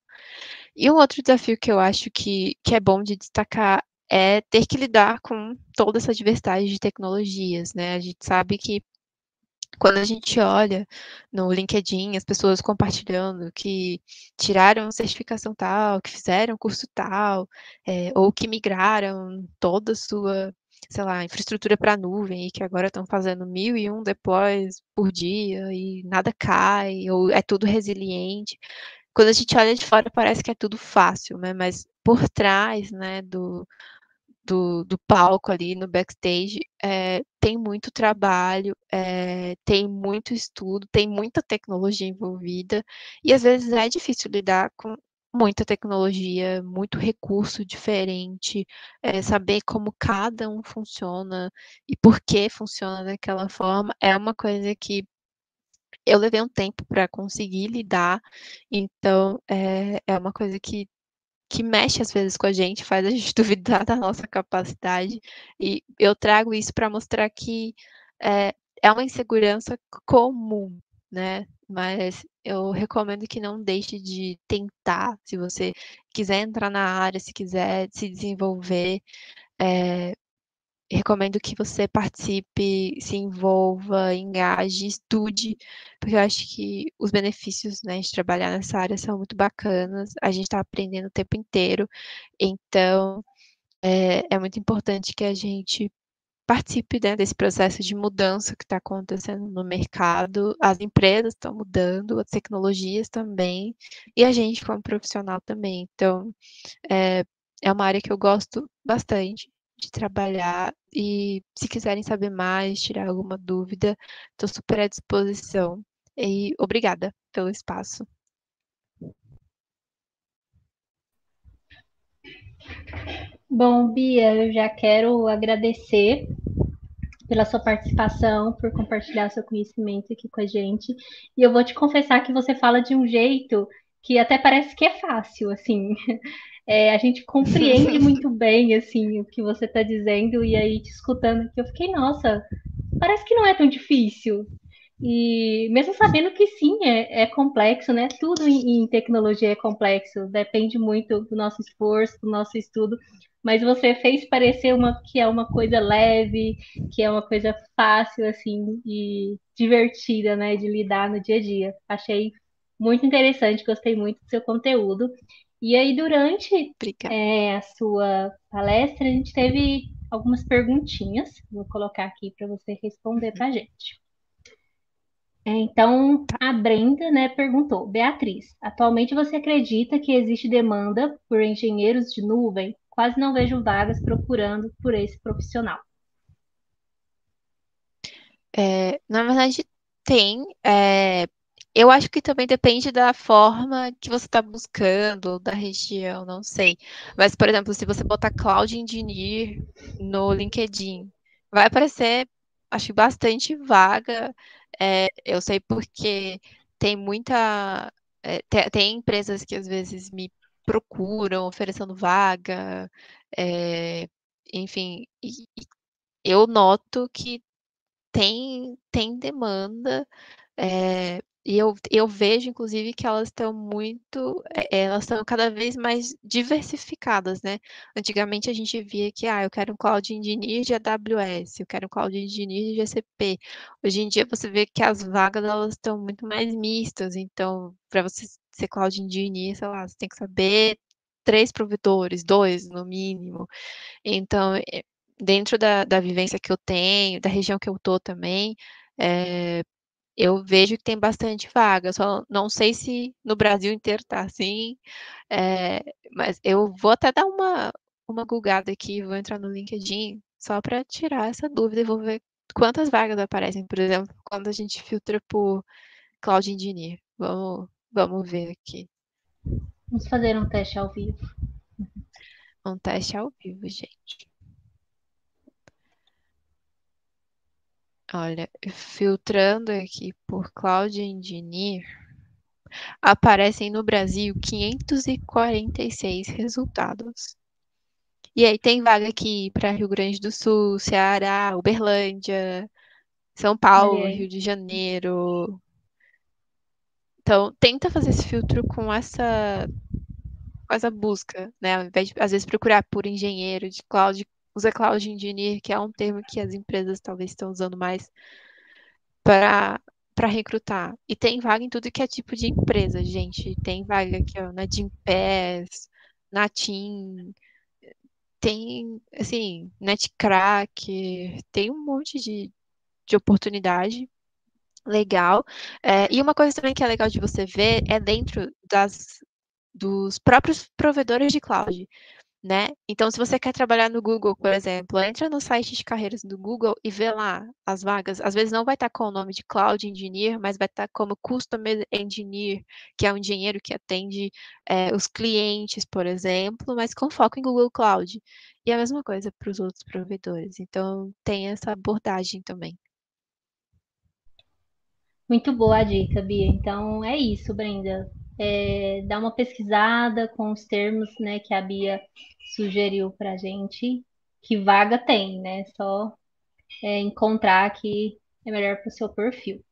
E um outro desafio que eu acho que é bom de destacar é ter que lidar com toda essa diversidade de tecnologias, né? A gente sabe que Quando a gente olha no LinkedIn, as pessoas compartilhando que tiraram certificação tal, que fizeram curso tal, ou que migraram toda a sua, sei lá, infraestrutura para a nuvem e que agora estão fazendo 1.001 deploys por dia e nada cai, ou é tudo resiliente. Quando a gente olha de fora parece que é tudo fácil, né? Mas por trás, né, do palco ali no backstage, tem muito trabalho, tem muito estudo, tem muita tecnologia envolvida, e às vezes é difícil lidar com muita tecnologia, muito recurso diferente, saber como cada um funciona e por que funciona daquela forma, é uma coisa que eu levei um tempo para conseguir lidar, então é uma coisa que mexe às vezes com a gente, faz a gente duvidar da nossa capacidade. E eu trago isso para mostrar que é uma insegurança comum, né? Mas eu recomendo que não deixe de tentar, se você quiser entrar na área, se quiser se desenvolver, recomendo que você participe, se envolva, engaje, estude, porque eu acho que os benefícios, né, de trabalhar nessa área são muito bacanas. A gente está aprendendo o tempo inteiro, então é muito importante que a gente participe, né, desse processo de mudança que está acontecendo no mercado. As empresas estão mudando, as tecnologias também, e a gente como profissional também. Então, é uma área que eu gosto bastante de trabalhar e se quiserem saber mais, tirar alguma dúvida, estou super à disposição. E obrigada pelo espaço. Bom, Bia, eu já quero agradecer pela sua participação, por compartilhar seu conhecimento aqui com a gente. E eu vou te confessar que você fala de um jeito que até parece que é fácil, assim. A gente compreende muito bem, assim, o que você está dizendo, e aí te escutando aqui, eu fiquei, nossa, parece que não é tão difícil. E mesmo sabendo que sim, é complexo, né? Tudo em tecnologia é complexo, depende muito do nosso esforço, do nosso estudo, mas você fez parecer que é uma coisa leve, que é uma coisa fácil, assim, e divertida, né? De lidar no dia a dia. Achei muito interessante, gostei muito do seu conteúdo. E aí, durante Obrigada. a sua palestra, a gente teve algumas perguntinhas, vou colocar aqui para você responder para a gente. Então, a Brenda, né, perguntou: Beatriz, atualmente você acredita que existe demanda por engenheiros de nuvem? Quase não vejo vagas procurando por esse profissional. Na verdade, tem. Eu acho que também depende da forma que você está buscando, da região, não sei. Mas, por exemplo, se você botar Cloud Engineer no LinkedIn, vai aparecer, acho que bastante vaga. Eu sei porque tem muita. Tem empresas que às vezes me procuram oferecendo vaga, enfim, e eu noto que tem demanda, e eu vejo, inclusive, que elas estão cada vez mais diversificadas, né? Antigamente a gente via que, eu quero um Cloud Engineer de AWS, eu quero um Cloud Engineer de GCP. Hoje em dia você vê que as vagas elas estão muito mais mistas, então, para você ser Cloud Engineer, sei lá, você tem que saber 3 provedores, 2 no mínimo. Então, dentro da vivência que eu tenho, da região que eu tô também, eu vejo que tem bastante vaga. Só não sei se no Brasil inteiro tá assim, mas eu vou até dar uma gulgada aqui, vou entrar no LinkedIn só para tirar essa dúvida e vou ver quantas vagas aparecem, por exemplo, quando a gente filtra por Cloud Engineer. Vamos ver aqui. Vamos fazer um teste ao vivo. Um teste ao vivo, gente. Olha, filtrando aqui por Cloud Engineer, aparecem no Brasil 546 resultados. E aí tem vaga aqui para Rio Grande do Sul, Ceará, Uberlândia, São Olha Paulo, aí. Rio de Janeiro. Então, tenta fazer esse filtro com essa busca, né? Ao invés de, às vezes, procurar por engenheiro de cloud, usa Cloud Engineer, que é um termo que as empresas talvez estão usando mais para recrutar. E tem vaga em tudo que é tipo de empresa, gente. Tem vaga aqui, ó, na Gympass, na TIM, tem, assim, Netcracker, tem um monte de oportunidade legal. E uma coisa também que é legal de você ver é dentro dos próprios provedores de cloud, né? Então, se você quer trabalhar no Google, por exemplo, entra no site de carreiras do Google e vê lá as vagas. Às vezes não vai estar com o nome de Cloud Engineer, mas vai estar como Customer Engineer, que é um engenheiro que atende os clientes, por exemplo, mas com foco em Google Cloud. E a mesma coisa para os outros provedores. Então, tem essa abordagem também. Muito boa a dica, Bia. Então é isso, Brenda. Dá uma pesquisada com os termos, né, que a Bia sugeriu pra gente. Que vaga tem, né? Só encontrar que é melhor para o seu perfil.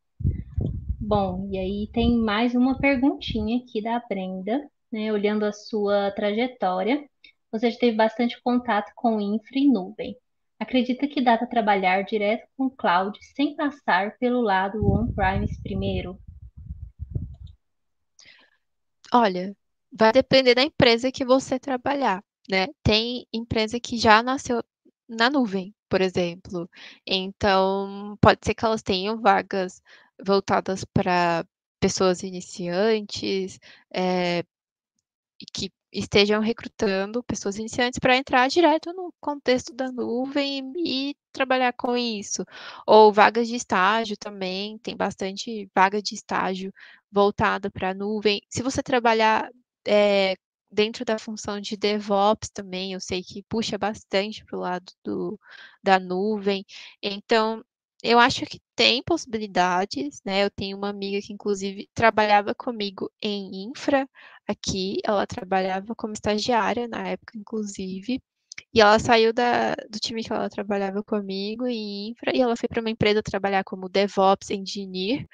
Bom, e aí tem mais uma perguntinha aqui da Brenda, né? Olhando a sua trajetória, você já teve bastante contato com infra e nuvem. Acredita que dá para trabalhar direto com cloud sem passar pelo lado on-premise primeiro? Olha, vai depender da empresa que você trabalhar, né? Tem empresa que já nasceu na nuvem, por exemplo. Então, pode ser que elas tenham vagas voltadas para pessoas iniciantes, e que estejam recrutando pessoas iniciantes para entrar direto no contexto da nuvem e trabalhar com isso. Ou vagas de estágio também, tem bastante vaga de estágio voltada para a nuvem. Se você trabalhar dentro da função de DevOps também, eu sei que puxa bastante para o lado da nuvem. Então, eu acho que tem possibilidades, né? Eu tenho uma amiga que, inclusive, trabalhava comigo em infra aqui, ela trabalhava como estagiária na época, inclusive, e ela saiu do time que ela trabalhava comigo em infra, e ela foi para uma empresa trabalhar como DevOps Engineer,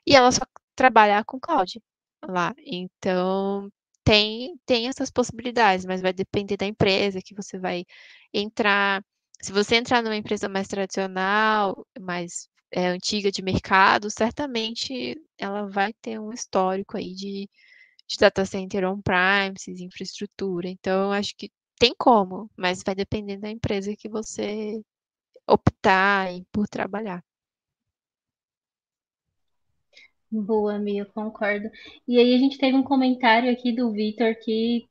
e ela só trabalha com cloud lá. Então, tem essas possibilidades, mas vai depender da empresa que você vai entrar. Se você entrar numa empresa mais tradicional, mais antiga de mercado, certamente ela vai ter um histórico aí de data center on-premises, infraestrutura. Então, eu acho que tem como, mas vai depender da empresa que você optar por trabalhar. Boa, Mia, concordo. E aí a gente teve um comentário aqui do Vitor que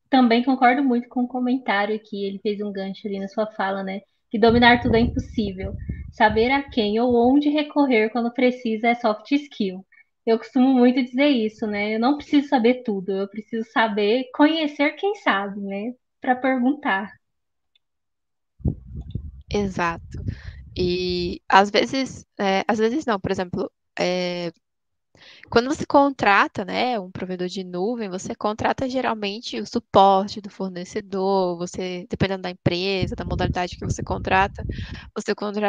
também concordo muito com o comentário que ele fez um gancho ali na sua fala, né? Que dominar tudo é impossível. Saber a quem ou onde recorrer quando precisa é soft skill. Eu costumo muito dizer isso, né? Eu não preciso saber tudo, eu preciso saber conhecer quem sabe, né? Para perguntar. Exato. E às vezes não, por exemplo, quando você contrata, né, um provedor de nuvem, você contrata geralmente o suporte do fornecedor, você, dependendo da empresa, da modalidade que você contrata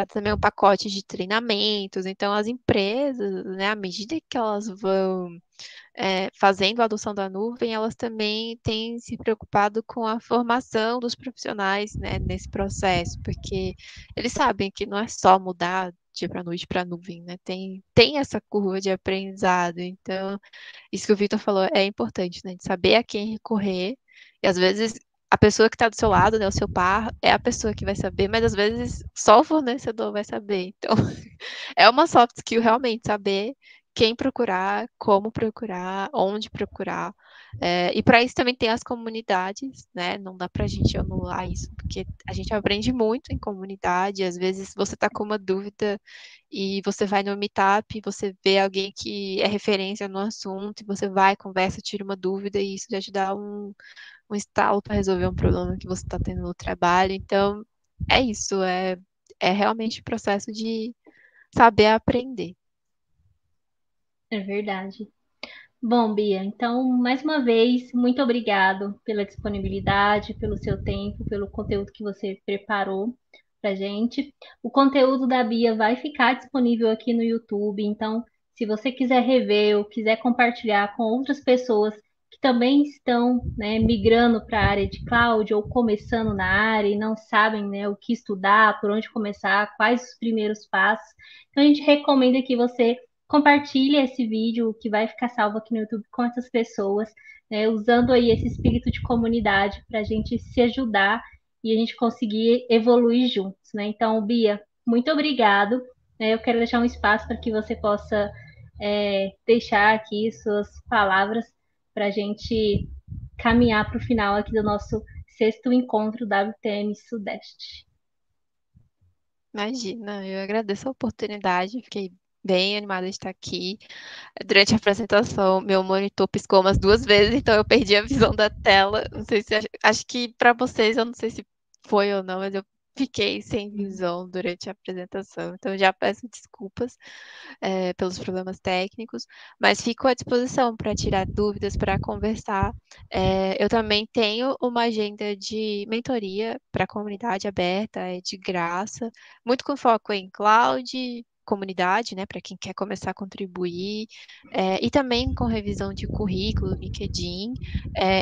também um pacote de treinamentos. Então, as empresas, né, à medida que elas vão fazendo a adoção da nuvem, elas também têm se preocupado com a formação dos profissionais, né, nesse processo, porque eles sabem que não é só mudar dia para noite para a nuvem, né? Tem essa curva de aprendizado. Então, isso que o Victor falou é importante, né? De saber a quem recorrer. E às vezes a pessoa que está do seu lado, né, o seu par, é a pessoa que vai saber, mas às vezes só o fornecedor vai saber. Então, é uma soft skill realmente saber quem procurar, como procurar, onde procurar. E para isso também tem as comunidades, né? Não dá para a gente anular isso, porque a gente aprende muito em comunidade. Às vezes você está com uma dúvida e você vai no Meetup, você vê alguém que é referência no assunto, e você vai, conversa, tira uma dúvida, e isso já te dá um estalo para resolver um problema que você está tendo no trabalho. Então, é isso, é realmente o processo de saber aprender. É verdade. Bom, Bia, então, mais uma vez, muito obrigado pela disponibilidade, pelo seu tempo, pelo conteúdo que você preparou pra gente. O conteúdo da Bia vai ficar disponível aqui no YouTube, então, se você quiser rever ou quiser compartilhar com outras pessoas que também estão, né, migrando para a área de cloud ou começando na área e não sabem, né, o que estudar, por onde começar, quais os primeiros passos. Então a gente recomenda que você compartilhe esse vídeo que vai ficar salvo aqui no YouTube com essas pessoas, né, usando aí esse espírito de comunidade para a gente se ajudar e a gente conseguir evoluir juntos, né? Então, Bia, muito obrigado. Eu quero deixar um espaço para que você possa deixar aqui suas palavras para a gente caminhar para o final aqui do nosso 6º encontro WTM Sudeste. Imagina, eu agradeço a oportunidade, fiquei bem animada de estar aqui. Durante a apresentação, meu monitor piscou umas 2 vezes, então eu perdi a visão da tela. Não sei se acho que para vocês, eu não sei se foi ou não, mas eu fiquei sem visão durante a apresentação. Então eu já peço desculpas pelos problemas técnicos, mas fico à disposição para tirar dúvidas, para conversar. Eu também tenho uma agenda de mentoria para a comunidade aberta, é de graça, muito com foco em cloud, comunidade, né, para quem quer começar a contribuir, e também com revisão de currículo, LinkedIn.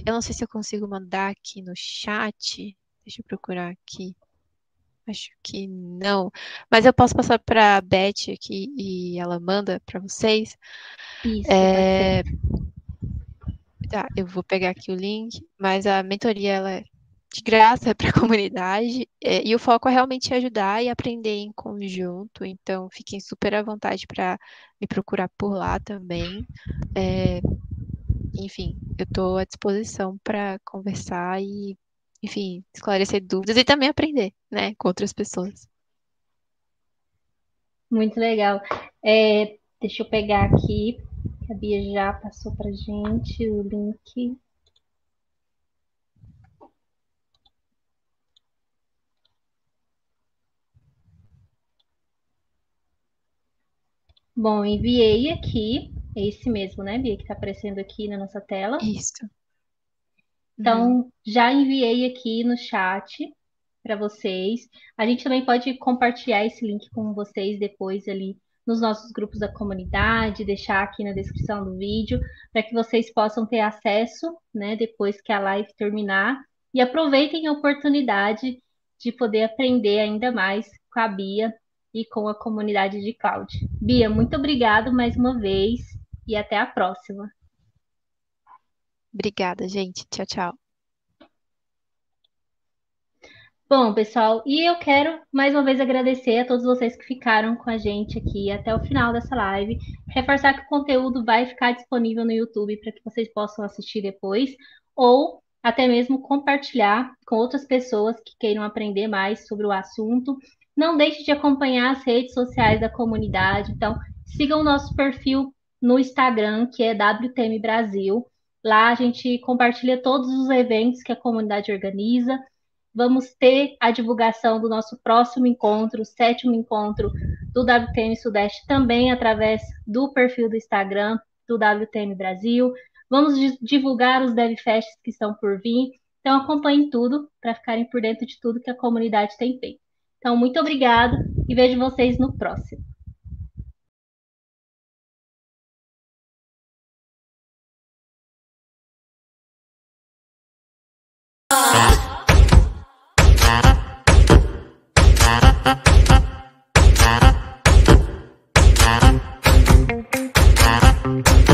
Eu não sei se eu consigo mandar aqui no chat, deixa eu procurar aqui. Acho que não, mas eu posso passar para a Beth aqui e ela manda para vocês. Isso, pode ser. Tá, eu vou pegar aqui o link, mas a mentoria ela é de graça, é para a comunidade, e o foco é realmente ajudar e aprender em conjunto, então fiquem super à vontade para me procurar por lá também. Enfim, eu estou à disposição para conversar e, enfim, esclarecer dúvidas e também aprender, né, com outras pessoas. Muito legal. Deixa eu pegar aqui, a Bia já passou para gente o link. Bom, enviei aqui, é esse mesmo, né, Bia, que está aparecendo aqui na nossa tela. Isso. Então, já enviei aqui no chat para vocês. A gente também pode compartilhar esse link com vocês depois ali nos nossos grupos da comunidade, deixar aqui na descrição do vídeo, para que vocês possam ter acesso, né, depois que a live terminar. E aproveitem a oportunidade de poder aprender ainda mais com a Bia e com a comunidade de cloud. Bia, muito obrigado mais uma vez e até a próxima. Obrigada, gente. Tchau, tchau. Bom, pessoal, e eu quero mais uma vez agradecer a todos vocês que ficaram com a gente aqui até o final dessa live. Reforçar que o conteúdo vai ficar disponível no YouTube para que vocês possam assistir depois, ou até mesmo compartilhar com outras pessoas que queiram aprender mais sobre o assunto. Não deixe de acompanhar as redes sociais da comunidade. Então, sigam o nosso perfil no Instagram, que é WTM Brasil. Lá a gente compartilha todos os eventos que a comunidade organiza. Vamos ter a divulgação do nosso próximo encontro, o 7º encontro do WTM Sudeste, também através do perfil do Instagram do WTM Brasil. Vamos divulgar os DevFests que estão por vir. Então, acompanhem tudo para ficarem por dentro de tudo que a comunidade tem feito. Então, muito obrigado e vejo vocês no próximo. Thank you.